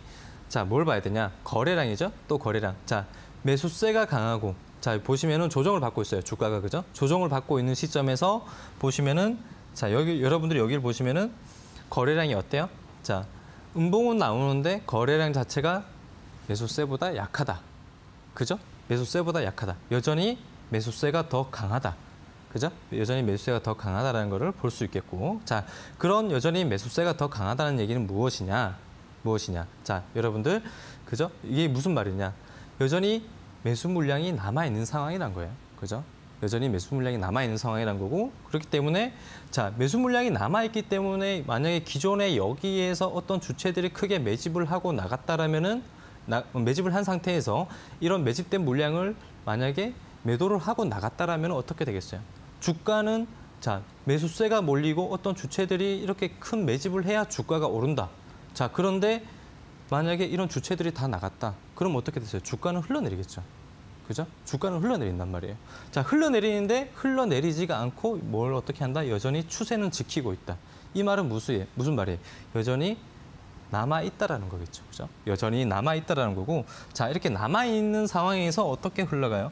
자, 뭘 봐야 되냐? 거래량이죠? 또 거래량. 자, 매수세가 강하고, 자, 보시면은 조정을 받고 있어요. 주가가, 그죠? 조정을 받고 있는 시점에서 보시면은, 자, 여러분들이 여기를 보시면은 거래량이 어때요? 자, 음봉은 나오는데 거래량 자체가 매수세보다 약하다. 그죠? 매수세보다 약하다. 여전히 매수세가 더 강하다. 그죠? 여전히 매수세가 더 강하다는 것을 볼 수 있겠고. 자, 그런 여전히 매수세가 더 강하다는 얘기는 무엇이냐? 자, 여러분들, 그죠? 이게 무슨 말이냐? 여전히 매수 물량이 남아있는 상황이란 거예요. 그죠? 여전히 매수 물량이 남아있는 상황이란 거고, 그렇기 때문에, 자, 매수 물량이 남아있기 때문에 만약에 기존에 여기에서 어떤 주체들이 크게 매집을 하고 나갔다라면은, 매집을 한 상태에서 이런 매집된 물량을 만약에 매도를 하고 나갔다라면 어떻게 되겠어요? 주가는, 자, 매수세가 몰리고 어떤 주체들이 이렇게 큰 매집을 해야 주가가 오른다. 자, 그런데 만약에 이런 주체들이 다 나갔다. 그럼 어떻게 됐어요? 주가는 흘러내리겠죠. 그죠? 주가는 흘러내린단 말이에요. 자, 흘러내리는데 흘러내리지가 않고 뭘 어떻게 한다? 여전히 추세는 지키고 있다. 이 말은 무슨 말이에요? 여전히 남아있다라는 거겠죠. 그죠? 여전히 남아있다라는 거고, 자, 이렇게 남아있는 상황에서 어떻게 흘러가요?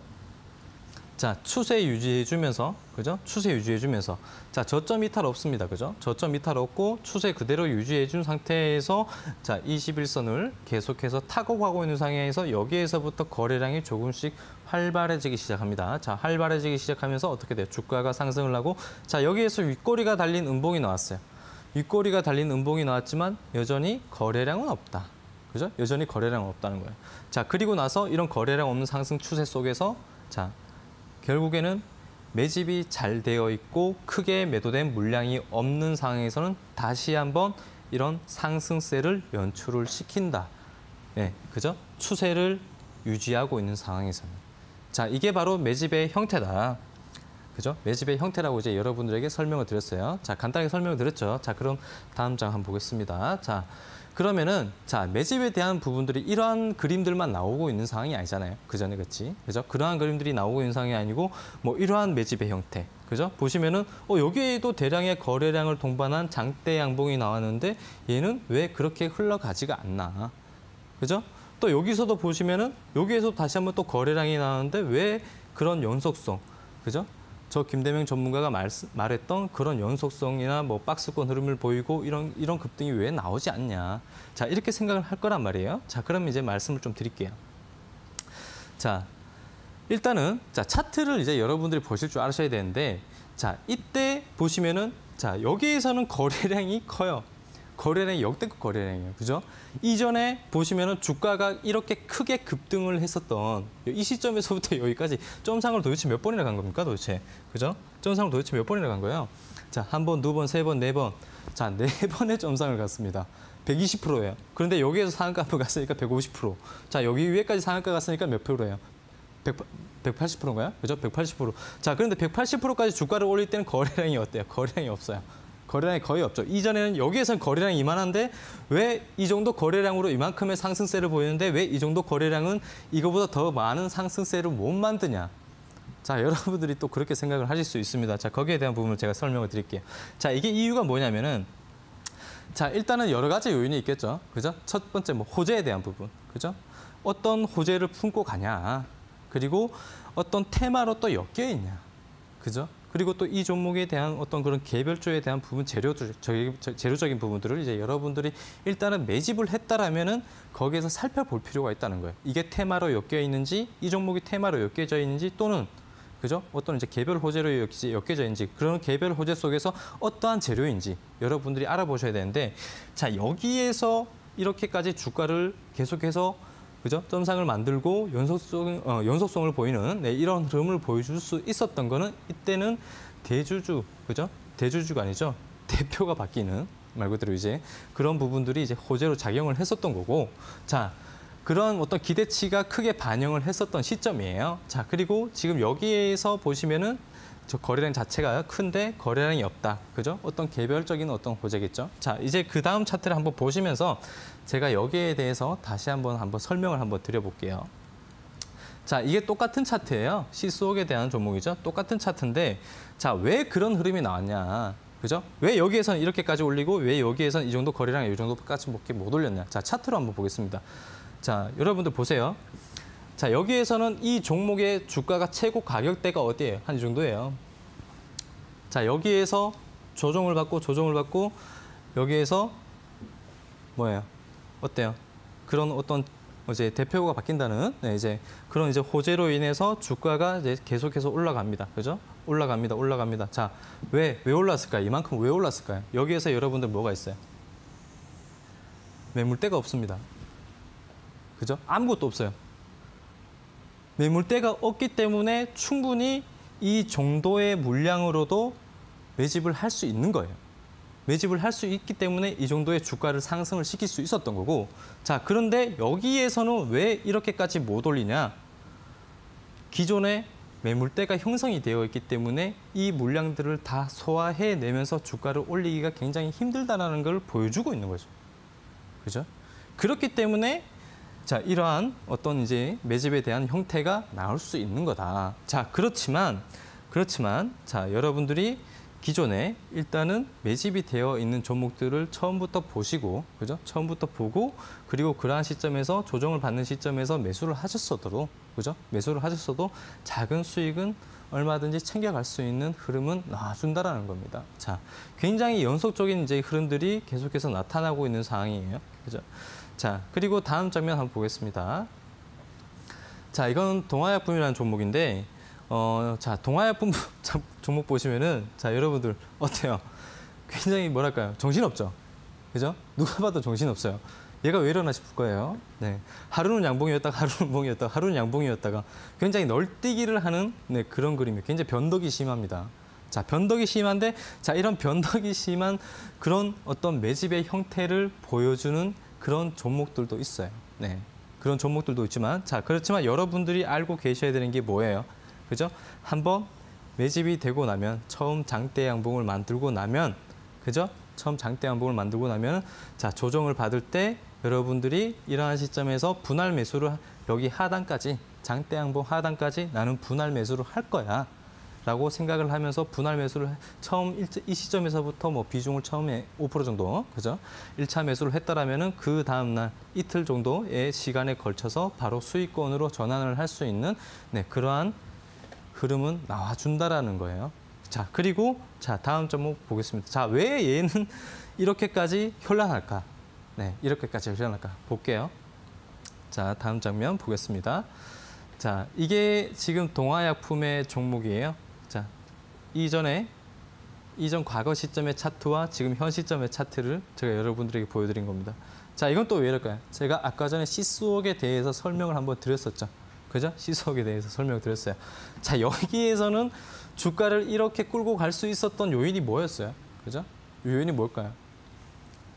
자, 추세 유지해주면서, 그죠? 추세 유지해주면서. 자, 저점 이탈 없습니다. 그죠? 저점 이탈 없고, 추세 그대로 유지해준 상태에서, 자, 21선을 계속해서 타고 가고 있는 상황에서 여기에서부터 거래량이 조금씩 활발해지기 시작합니다. 자, 활발해지기 시작하면서 어떻게 돼요? 주가가 상승을 하고, 자, 여기에서 윗꼬리가 달린 음봉이 나왔어요. 윗꼬리가 달린 음봉이 나왔지만 여전히 거래량은 없다. 그죠? 여전히 거래량 없다는 거예요. 자, 그리고 나서 이런 거래량 없는 상승 추세 속에서 자, 결국에는 매집이 잘 되어 있고 크게 매도된 물량이 없는 상황에서는 다시 한번 이런 상승세를 연출을 시킨다. 네, 그죠? 추세를 유지하고 있는 상황에서는. 자, 이게 바로 매집의 형태다. 그죠? 매집의 형태라고 이제 여러분들에게 설명을 드렸어요. 자, 간단하게 설명을 드렸죠. 자, 그럼 다음 장 한번 보겠습니다. 자, 그러면은 자, 매집에 대한 부분들이 이러한 그림들만 나오고 있는 상황이 아니잖아요. 그 전에 그렇지. 그죠? 그러한 그림들이 나오고 있는 상황이 아니고 뭐 이러한 매집의 형태. 그죠? 보시면은 여기에도 대량의 거래량을 동반한 장대 양봉이 나왔는데 얘는 왜 그렇게 흘러가지가 않나. 그죠? 또 여기서도 보시면은 여기에서 다시 한번 또 거래량이 나왔는데 왜 그런 연속성. 그죠? 저 김대명 전문가가 말했던 그런 연속성이나 뭐 박스권 흐름을 보이고 이런 급등이 왜 나오지 않냐. 자, 이렇게 생각을 할 거란 말이에요. 자, 그럼 이제 말씀을 좀 드릴게요. 자, 일단은 자, 차트를 이제 여러분들이 보실 줄 아셔야 되는데 자, 이때 보시면은 자, 여기에서는 거래량이 커요. 거래량이 역대급 거래량이에요. 그죠? 이전에 보시면은 주가가 이렇게 크게 급등을 했었던 이 시점에서부터 여기까지 점상으로 도대체 몇 번이나 간 겁니까? 도대체. 그죠? 점상으로 도대체 몇 번이나 간 거예요? 자, 한 번, 두 번, 세 번, 네 번. 자, 네 번의 점상을 갔습니다. 120%예요. 그런데 여기에서 상한가 갔으니까 150%. 자, 여기 위에까지 상한가 갔으니까 몇 프로예요? 180%인가요? 그죠? 180%. 자, 그런데 180%까지 주가를 올릴 때는 거래량이 어때요? 거래량이 없어요. 거래량이 거의 없죠. 이전에는 여기에서는 거래량이 이만한데 왜 이 정도 거래량으로 이만큼의 상승세를 보이는데 왜 이 정도 거래량은 이거보다 더 많은 상승세를 못 만드냐. 자, 여러분들이 또 그렇게 생각을 하실 수 있습니다. 자, 거기에 대한 부분을 제가 설명을 드릴게요. 자, 이게 이유가 뭐냐면은 자, 일단은 여러 가지 요인이 있겠죠. 그죠? 첫 번째 뭐 호재에 대한 부분. 그죠? 어떤 호재를 품고 가냐. 그리고 어떤 테마로 또 엮여 있냐. 그죠? 그리고 또 이 종목에 대한 어떤 그런 개별주에 대한 부분, 재료적인 부분들을 이제 여러분들이 일단은 매집을 했다라면은 거기에서 살펴볼 필요가 있다는 거예요. 이게 테마로 엮여 있는지, 이 종목이 테마로 엮여져 있는지, 또는 그죠? 어떤 이제 개별 호재로 엮여져 있는지, 그런 개별 호재 속에서 어떠한 재료인지 여러분들이 알아보셔야 되는데, 자, 여기에서 이렇게까지 주가를 계속해서 그죠? 점상을 만들고 연속성을 보이는 이런 흐름을 보여줄 수 있었던 거는 이때는 대주주, 그죠? 대주주가 아니죠. 대표가 바뀌는 말 그대로 이제 그런 부분들이 이제 호재로 작용을 했었던 거고, 자, 그런 어떤 기대치가 크게 반영을 했었던 시점이에요. 자, 그리고 지금 여기에서 보시면은 저 거래량 자체가 큰데 거래량이 없다. 그죠? 어떤 개별적인 어떤 호재겠죠. 자, 이제 그 다음 차트를 한번 보시면서 제가 여기에 대해서 다시 한번 설명을 한번 드려볼게요. 자, 이게 똑같은 차트예요. 시스옥에 대한 종목이죠. 똑같은 차트인데, 자, 왜 그런 흐름이 나왔냐. 그죠? 왜 여기에서는 이렇게까지 올리고 왜 여기에서는 이 정도 거래량 이 정도까지 못 올렸냐. 자, 차트로 한번 보겠습니다. 자, 여러분들 보세요. 자, 여기에서는 이 종목의 주가가 최고 가격대가 어디예요? 한 이 정도예요. 자, 여기에서 조정을 받고 여기에서 뭐예요? 어때요? 그런 어떤 이제 대표가 바뀐다는 이제 그런 이제 호재로 인해서 주가가 이제 계속해서 올라갑니다. 그죠? 올라갑니다. 자, 왜 올랐을까요? 이만큼 왜 올랐을까요? 여기에서 여러분들 뭐가 있어요? 매물대가 없습니다. 그죠? 아무것도 없어요. 매물대가 없기 때문에 충분히 이 정도의 물량으로도 매집을 할 수 있는 거예요. 매집을 할 수 있기 때문에 이 정도의 주가를 상승을 시킬 수 있었던 거고, 자, 그런데 여기에서는 왜 이렇게까지 못 올리냐? 기존에 매물대가 형성이 되어 있기 때문에 이 물량들을 다 소화해내면서 주가를 올리기가 굉장히 힘들다는 걸 보여주고 있는 거죠. 그죠? 그렇기 때문에 자, 이러한 어떤 이제 매집에 대한 형태가 나올 수 있는 거다. 자, 그렇지만 자, 여러분들이 기존에 일단은 매집이 되어 있는 종목들을 처음부터 보시고, 그죠? 처음부터 보고, 그리고 그러한 시점에서 조정을 받는 시점에서 매수를 하셨어도, 그죠? 매수를 하셨어도 작은 수익은 얼마든지 챙겨갈 수 있는 흐름은 나와준다라는 겁니다. 자, 굉장히 연속적인 이제 흐름들이 계속해서 나타나고 있는 상황이에요. 그죠? 자, 그리고 다음 장면 한번 보겠습니다. 자, 이건 동아약품이라는 종목인데, 자, 동아약품 종목 보시면은, 자, 여러분들 어때요? 굉장히 뭐랄까요? 정신없죠? 그죠? 누가 봐도 정신없어요. 얘가 왜 이러나 싶을 거예요. 네. 하루는 양봉이었다가 하루는 봉이었다가 하루는 양봉이었다가 굉장히 널뛰기를 하는 네, 그런 그림이에요. 굉장히 변덕이 심합니다. 자, 변덕이 심한데 자, 이런 변덕이 심한 그런 어떤 매집의 형태를 보여주는 그런 종목들도 있어요. 네. 그런 종목들도 있지만 자, 그렇지만 여러분들이 알고 계셔야 되는 게 뭐예요? 그죠? 한번 매집이 되고 나면 처음 장대 양봉을 만들고 나면 그죠? 처음 장대 양봉을 만들고 나면 자, 조정을 받을 때 여러분들이 이러한 시점에서 분할 매수를 여기 하단까지 장대 양봉 하단까지 나는 분할 매수를 할 거야 라고 생각을 하면서 분할 매수를 처음 이 시점에서부터 뭐 비중을 처음에 5% 정도 그죠? 1차 매수를 했다라면은 그 다음 날 이틀 정도의 시간에 걸쳐서 바로 수익권으로 전환을 할 수 있는 네, 그러한 흐름은 나와준다라는 거예요. 자, 그리고 자, 다음 종목 보겠습니다. 자, 왜 얘는 이렇게까지 현란할까? 네, 이렇게까지 현란할까? 볼게요. 자, 다음 장면 보겠습니다. 자, 이게 지금 동화약품의 종목이에요. 자, 이전 과거 시점의 차트와 지금 현 시점의 차트를 제가 여러분들에게 보여드린 겁니다. 자, 이건 또 왜 이럴까요? 제가 아까 전에 시스웍에 대해서 설명을 한번 드렸었죠. 그죠? 시스웍에 대해서 설명을 드렸어요. 자, 여기에서는 주가를 이렇게 끌고 갈 수 있었던 요인이 뭐였어요? 그죠? 요인이 뭘까요?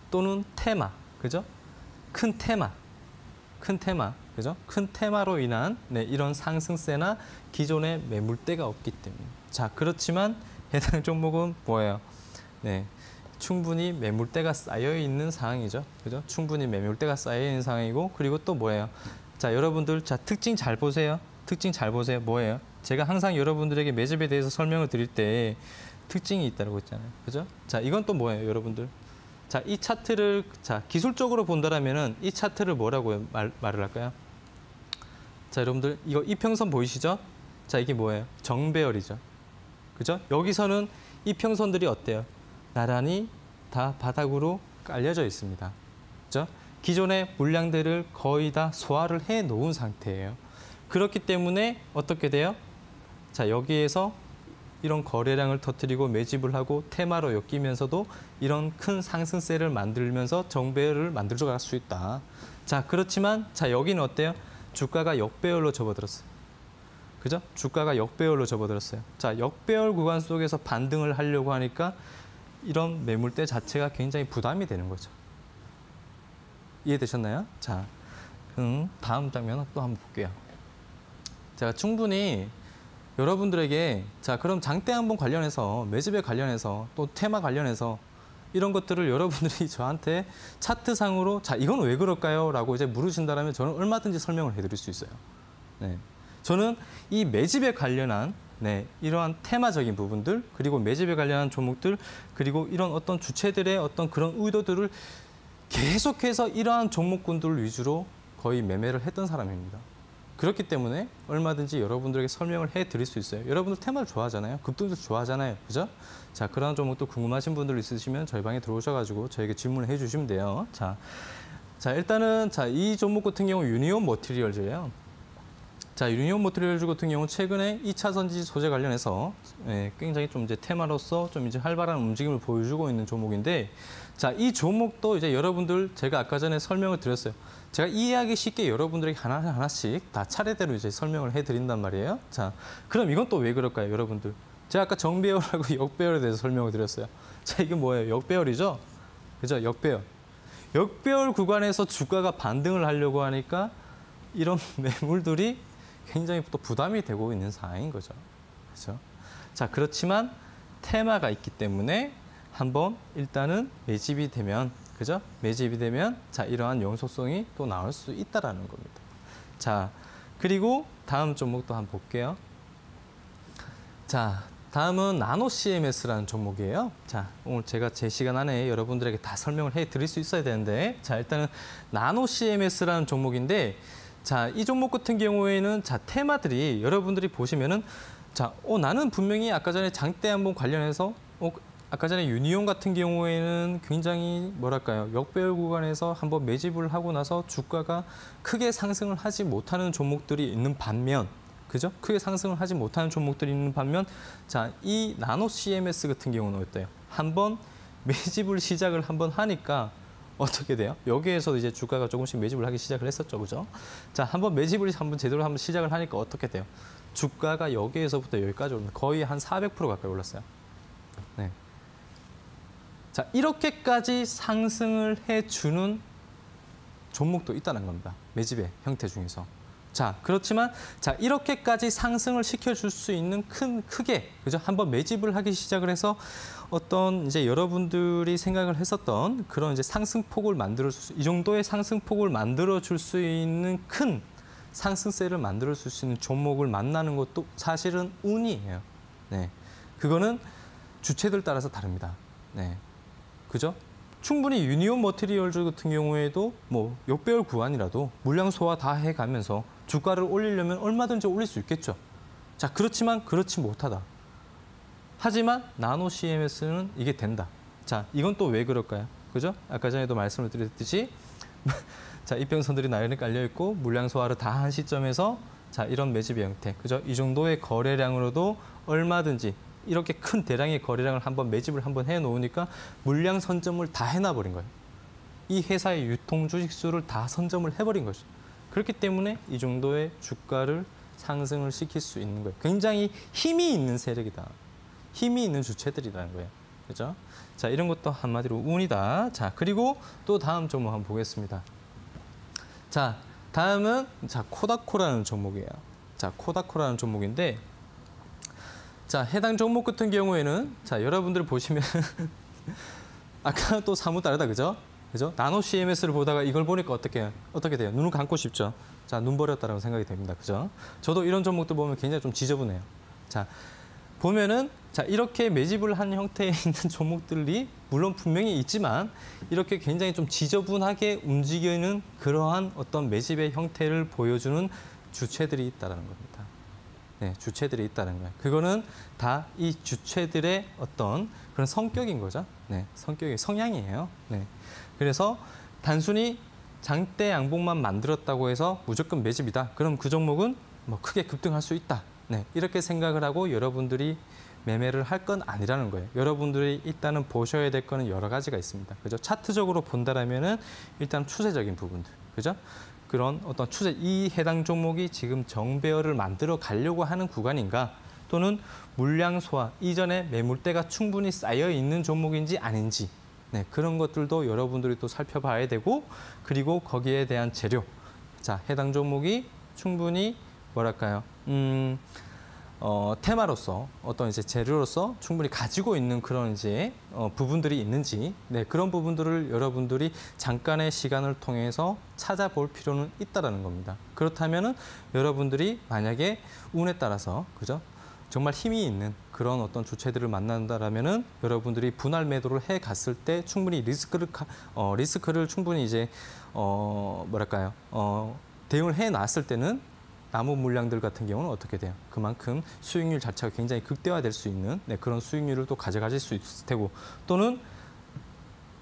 또는 테마, 그죠? 큰 테마, 그죠? 큰 테마로 인한 네, 이런 상승세나 기존의 매물대가 없기 때문에. 자, 그렇지만 해당 종목은 뭐예요? 네, 충분히 매물대가 쌓여 있는 상황이죠, 그죠? 충분히 매물대가 쌓여 있는 상황이고, 그리고 또 뭐예요? 자, 여러분들, 자, 특징 잘 보세요. 특징 잘 보세요. 뭐예요? 제가 항상 여러분들에게 매집에 대해서 설명을 드릴 때 특징이 있다고 했잖아요. 그죠? 자, 이건 또 뭐예요, 여러분들? 자, 이 차트를 자, 기술적으로 본다라면은 이 차트를 뭐라고 말을 할까요? 자, 여러분들 이거 이평선 보이시죠? 자, 이게 뭐예요? 정배열이죠. 그죠? 여기서는 이평선들이 어때요? 나란히 다 바닥으로 깔려져 있습니다. 그죠? 기존의 물량들을 거의 다 소화를 해 놓은 상태예요. 그렇기 때문에 어떻게 돼요? 자, 여기에서 이런 거래량을 터뜨리고 매집을 하고 테마로 엮이면서도 이런 큰 상승세를 만들면서 정배열을 만들어 갈 수 있다. 자, 그렇지만 자, 여기는 어때요? 주가가 역배열로 접어들었어요. 그죠? 주가가 역배열로 접어들었어요. 자, 역배열 구간 속에서 반등을 하려고 하니까 이런 매물대 자체가 굉장히 부담이 되는 거죠. 이해되셨나요? 자, 다음 장면 또 한번 볼게요. 제가 충분히 여러분들에게 자, 그럼 장대 양봉 관련해서 매집에 관련해서 또 테마 관련해서 이런 것들을 여러분들이 저한테 차트상으로 자, 이건 왜 그럴까요? 라고 이제 물으신다면 저는 얼마든지 설명을 해드릴 수 있어요. 네. 저는 이 매집에 관련한 네, 이러한 테마적인 부분들 그리고 매집에 관련한 종목들 그리고 이런 어떤 주체들의 어떤 그런 의도들을 계속해서 이러한 종목군들 위주로 거의 매매를 했던 사람입니다. 그렇기 때문에 얼마든지 여러분들에게 설명을 해드릴 수 있어요. 여러분들 테마를 좋아하잖아요. 급등도 좋아하잖아요. 그죠? 자, 그런 종목도 궁금하신 분들 있으시면 저희 방에 들어오셔가지고 저에게 질문을 해주시면 돼요. 자, 일단은 자, 이 종목 같은 경우 유니온 머티리얼즈예요. 자, 유니온 머티리얼즈 같은 경우 최근에 2차 전지 소재 관련해서 굉장히 좀 이제 테마로서 좀 이제 활발한 움직임을 보여주고 있는 종목인데, 자, 이 종목도 이제 여러분들 제가 아까 전에 설명을 드렸어요. 제가 이해하기 쉽게 여러분들에게 하나씩 다 차례대로 이제 설명을 해드린단 말이에요. 자, 그럼 이건 또 왜 그럴까요, 여러분들? 제가 아까 정배열하고 역배열에 대해서 설명을 드렸어요. 자, 이게 뭐예요? 역배열이죠? 그죠? 역배열. 역배열 구간에서 주가가 반등을 하려고 하니까 이런 매물들이 굉장히 또 부담이 되고 있는 상황인 거죠. 그죠? 자, 그렇지만 테마가 있기 때문에 한번 일단은 매집이 되면, 그죠? 매집이 되면 자, 이러한 연속성이 또 나올 수 있다라는 겁니다. 자, 그리고 다음 종목도 한번 볼게요. 자, 다음은 나노 CMS라는 종목이에요. 자, 오늘 제가 제 시간 안에 여러분들에게 다 설명을 해드릴 수 있어야 되는데, 자, 일단은 나노 CMS라는 종목인데, 자, 이 종목 같은 경우에는 자, 테마들이 여러분들이 보시면은 자, 나는 분명히 아까 전에 장대 한번 관련해서 아까 전에 유니온 같은 경우에는 굉장히 뭐랄까요, 역배열 구간에서 한번 매집을 하고 나서 주가가 크게 상승을 하지 못하는 종목들이 있는 반면, 그죠? 크게 상승을 하지 못하는 종목들이 있는 반면, 자, 이 나노 CMS 같은 경우는 어때요? 한번 매집을 시작을 한번 하니까 어떻게 돼요? 여기에서 이제 주가가 조금씩 매집을 하기 시작을 했었죠, 그죠? 자, 한번 매집을 제대로 한번 시작을 하니까 어떻게 돼요? 주가가 여기에서부터 여기까지 오릅니다. 거의 한 400% 가까이 올랐어요. 네. 자, 이렇게까지 상승을 해주는 종목도 있다는 겁니다. 매집의 형태 중에서. 자, 그렇지만 자, 이렇게까지 상승을 시켜줄 수 있는 크게 그죠? 한번 매집을 하기 시작을 해서 어떤 이제 여러분들이 생각을 했었던 그런 이제 상승폭을 이 정도의 상승폭을 만들어 줄 수 있는 큰 상승세를 만들어 줄 수 있는 종목을 만나는 것도 사실은 운이에요. 네. 그거는 주체들 따라서 다릅니다. 네. 그죠? 충분히 유니온 머티리얼즈 같은 경우에도 뭐 역배열 구간이라도 물량 소화 다 해가면서 주가를 올리려면 얼마든지 올릴 수 있겠죠. 자, 그렇지만 그렇지 못하다. 하지만 나노 CMS는 이게 된다. 자, 이건 또 왜 그럴까요? 그죠? 아까 전에도 말씀을 드렸듯이 자, 이평선들이 나열이 깔려 있고 물량 소화를 다 한 시점에서 자, 이런 매집의 형태. 그죠? 이 정도의 거래량으로도 얼마든지 이렇게 큰 대량의 거래량을 한번 매집을 한번 해 놓으니까 물량 선점을 다 해놔 버린 거예요. 이 회사의 유통 주식수를 다 선점을 해버린 거죠. 그렇기 때문에 이 정도의 주가를 상승을 시킬 수 있는 거예요. 굉장히 힘이 있는 세력이다. 힘이 있는 주체들이라는 거예요. 그죠? 자, 이런 것도 한마디로 운이다. 자, 그리고 또 다음 종목 한번 보겠습니다. 자, 다음은 자, 코다코라는 종목이에요. 자, 코다코라는 종목인데 자, 해당 종목 같은 경우에는 자, 여러분들 보시면 아까 또 사뭇 다르다. 그죠? 그죠? 나노 CMS를 보다가 이걸 보니까 어떻게 돼요? 눈을 감고 싶죠? 자, 눈 버렸다라고 생각이 됩니다. 그죠? 저도 이런 종목들 보면 굉장히 좀 지저분해요. 자, 보면은 자, 이렇게 매집을 한 형태에 있는 종목들이 물론 분명히 있지만 이렇게 굉장히 좀 지저분하게 움직이는 그러한 어떤 매집의 형태를 보여주는 주체들이 있다는 겁니다. 네, 주체들이 있다는 거예요. 그거는 다 이 주체들의 어떤 그런 성격인 거죠. 네, 성향이에요. 네. 그래서 단순히 장대 양봉만 만들었다고 해서 무조건 매집이다. 그럼 그 종목은 뭐 크게 급등할 수 있다. 네, 이렇게 생각을 하고 여러분들이 매매를 할 건 아니라는 거예요. 여러분들이 일단은 보셔야 될 거는 여러 가지가 있습니다. 그죠? 차트적으로 본다라면은 일단 추세적인 부분들. 그죠? 그런 어떤 추세, 이 해당 종목이 지금 정배열을 만들어 가려고 하는 구간인가 또는 물량 소화, 이전에 매물대가 충분히 쌓여 있는 종목인지 아닌지 네, 그런 것들도 여러분들이 또 살펴봐야 되고 그리고 거기에 대한 재료, 자, 해당 종목이 충분히 뭐랄까요, 테마로서 어떤 이제 재료로서 충분히 가지고 있는 그런 이제 부분들이 있는지 네, 그런 부분들을 여러분들이 잠깐의 시간을 통해서 찾아볼 필요는 있다라는 겁니다. 그렇다면은 여러분들이 만약에 운에 따라서 그죠? 정말 힘이 있는 그런 어떤 주체들을 만난다라면은 여러분들이 분할 매도를 해 갔을 때 충분히 리스크를 충분히 이제 뭐랄까요? 대응을 해 놨을 때는 남은 물량들 같은 경우는 어떻게 돼요? 그만큼 수익률 자체가 굉장히 극대화될 수 있는 네, 그런 수익률을 또 가져가실 수 있을 테고 또는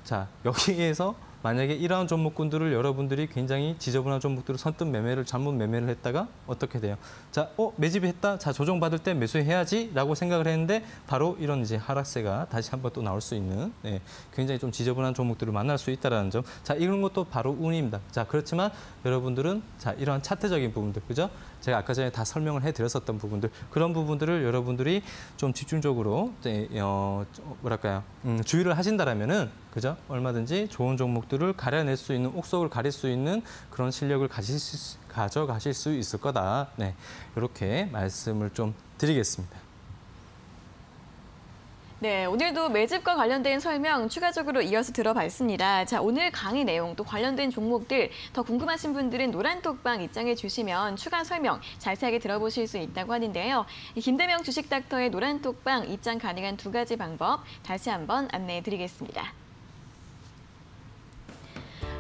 자, 여기에서 만약에 이러한 종목군들을 여러분들이 굉장히 지저분한 종목들을 선뜻 매매를 잘못 매매를 했다가 어떻게 돼요? 자, 매집했다. 자, 조정받을 때 매수해야지라고 생각을 했는데 바로 이런 이제 하락세가 다시 한번 또 나올 수 있는 네, 굉장히 좀 지저분한 종목들을 만날 수 있다라는 점. 자, 이런 것도 바로 운입니다. 자, 그렇지만 여러분들은 자, 이러한 차트적인 부분들, 그죠? 제가 아까 전에 다 설명을 해드렸었던 부분들, 그런 부분들을 여러분들이 좀 집중적으로 네, 뭐랄까요, 주의를 하신다라면은 그죠? 얼마든지 좋은 종목들을 가려낼 수 있는, 옥석을 가릴 수 있는 그런 실력을 가져가실 수 있을 거다. 네, 이렇게 말씀을 좀 드리겠습니다. 네, 오늘도 매집과 관련된 설명 추가적으로 이어서 들어봤습니다. 자, 오늘 강의 내용 또 관련된 종목들 더 궁금하신 분들은 노란톡방 입장해 주시면 추가 설명 자세하게 들어보실 수 있다고 하는데요. 김대명 주식닥터의 노란톡방 입장 가능한 2가지 방법 다시 한번 안내해 드리겠습니다.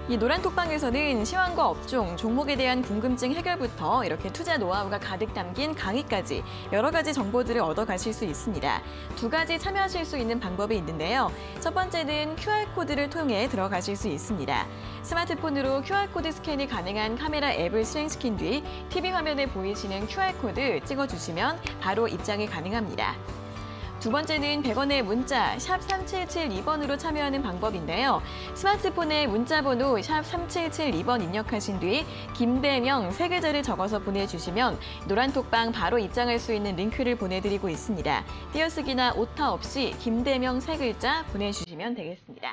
이 노란톡방에서는 시황과 업종, 종목에 대한 궁금증 해결부터 이렇게 투자 노하우가 가득 담긴 강의까지 여러 가지 정보들을 얻어가실 수 있습니다. 2가지 참여하실 수 있는 방법이 있는데요. 첫 번째는 QR코드를 통해 들어가실 수 있습니다. 스마트폰으로 QR코드 스캔이 가능한 카메라 앱을 실행시킨 뒤 TV 화면에 보이시는 QR코드 찍어주시면 바로 입장이 가능합니다. 두 번째는 100원의 문자 샵 3772번으로 참여하는 방법인데요. 스마트폰에 문자 번호 샵 3772번 입력하신 뒤 김대명 세 글자를 적어서 보내주시면 노란톡방 바로 입장할 수 있는 링크를 보내드리고 있습니다. 띄어쓰기나 오타 없이 김대명 세 글자 보내주시면 되겠습니다.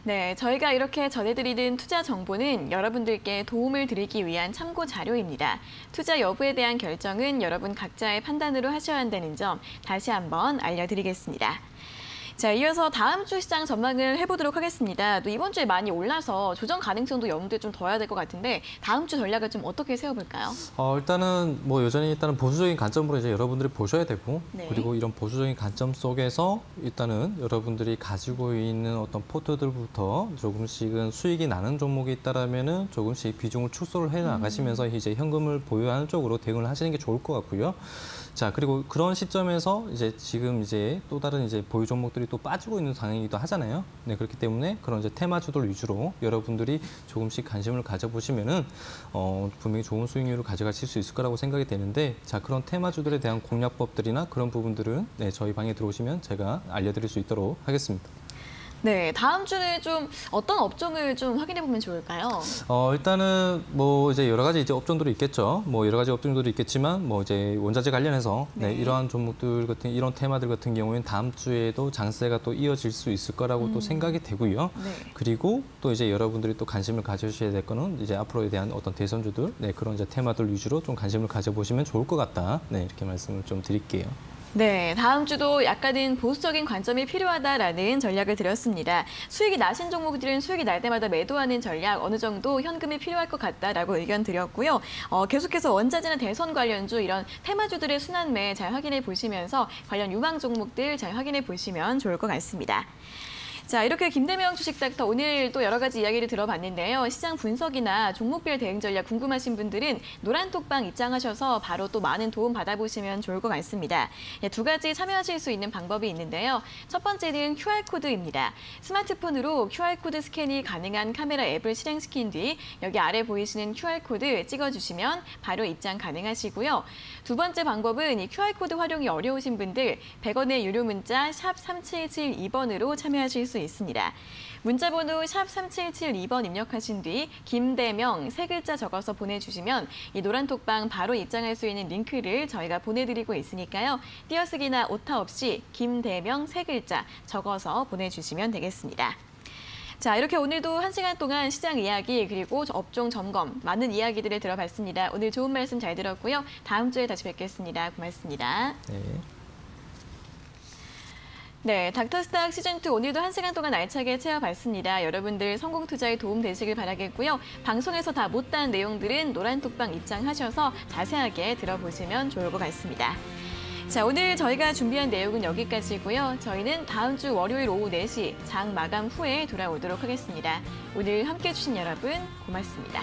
네, 저희가 이렇게 전해드리는 투자 정보는 여러분들께 도움을 드리기 위한 참고 자료입니다. 투자 여부에 대한 결정은 여러분 각자의 판단으로 하셔야 한다는 점 다시 한번 알려드리겠습니다. 자, 이어서 다음 주 시장 전망을 해보도록 하겠습니다. 또 이번 주에 많이 올라서 조정 가능성도 염두에 좀 둬야 될 것 같은데 다음 주 전략을 좀 어떻게 세워볼까요? 일단은 여전히 보수적인 관점으로 이제 여러분들이 보셔야 되고 네. 그리고 이런 보수적인 관점 속에서 일단은 여러분들이 가지고 있는 어떤 포트들부터 조금씩은 수익이 나는 종목이 있다라면은 조금씩 비중을 축소를 해 나가시면서 이제 현금을 보유하는 쪽으로 대응을 하시는 게 좋을 것 같고요. 자, 그리고 그런 시점에서 지금 또 다른 보유 종목들이 또 빠지고 있는 상황이기도 하잖아요. 네, 그렇기 때문에 그런 테마주들 위주로 여러분들이 조금씩 관심을 가져보시면은 분명히 좋은 수익률을 가져가실 수 있을 거라고 생각이 되는데, 자, 그런 테마주들에 대한 공략법들이나 그런 부분들은 저희 방에 들어오시면 제가 알려드릴 수 있도록 하겠습니다. 네, 다음 주는 좀 어떤 업종을 좀 확인해 보면 좋을까요? 일단은 여러 가지 업종들이 있겠죠. 여러 가지 업종들이 있겠지만 원자재 관련해서 네. 이러한 종목들 같은 이런 테마들 같은 경우에는 다음 주에도 장세가 또 이어질 수 있을 거라고 또 생각이 되고요. 네. 그리고 또 여러분들이 또 관심을 가져주셔야 될 거는 앞으로에 대한 어떤 대선주들, 그런 테마들 위주로 좀 관심을 가져보시면 좋을 것 같다. 네, 이렇게 말씀을 좀 드릴게요. 네, 다음 주도 약간은 보수적인 관점이 필요하다라는 전략을 드렸습니다. 수익이 나신 종목들은 수익이 날 때마다 매도하는 전략, 어느 정도 현금이 필요할 것 같다라고 의견 드렸고요. 계속해서 원자재나 대선 관련주 이런 테마주들의 순환매 잘 확인해 보시면서 관련 유망 종목들 잘 확인해 보시면 좋을 것 같습니다. 자, 이렇게 김대명 주식닥터 오늘 또 여러 가지 이야기를 들어봤는데요. 시장 분석이나 종목별 대응 전략 궁금하신 분들은 노란톡방 입장하셔서 바로 또 많은 도움 받아보시면 좋을 것 같습니다. 두 가지 참여하실 수 있는 방법이 있는데요. 첫 번째는 QR코드입니다. 스마트폰으로 QR코드 스캔이 가능한 카메라 앱을 실행시킨 뒤 여기 아래 보이시는 QR코드 찍어주시면 바로 입장 가능하시고요. 두 번째 방법은 이 QR코드 활용이 어려우신 분들 100원의 유료 문자 샵 3772번으로 참여하실 수 있습니다. 문자번호 샵 3772번 입력하신 뒤 김대명 세 글자 적어서 보내주시면 이 노란톡방 바로 입장할 수 있는 링크를 저희가 보내드리고 있으니까요. 띄어쓰기나 오타 없이 김대명 세 글자 적어서 보내주시면 되겠습니다. 자, 이렇게 오늘도 1시간 동안 시장 이야기 그리고 업종 점검 많은 이야기들을 들어봤습니다. 오늘 좋은 말씀 잘 들었고요. 다음 주에 다시 뵙겠습니다. 고맙습니다. 네. 네, 닥터스탁 시즌2 오늘도 1시간 동안 알차게 채워봤습니다. 여러분들 성공 투자에 도움 되시길 바라겠고요. 방송에서 다 못다한 내용들은 노란톡방 입장하셔서 자세하게 들어보시면 좋을 것 같습니다. 자, 오늘 저희가 준비한 내용은 여기까지고요. 저희는 다음 주 월요일 오후 4시 장 마감 후에 돌아오도록 하겠습니다. 오늘 함께해 주신 여러분 고맙습니다.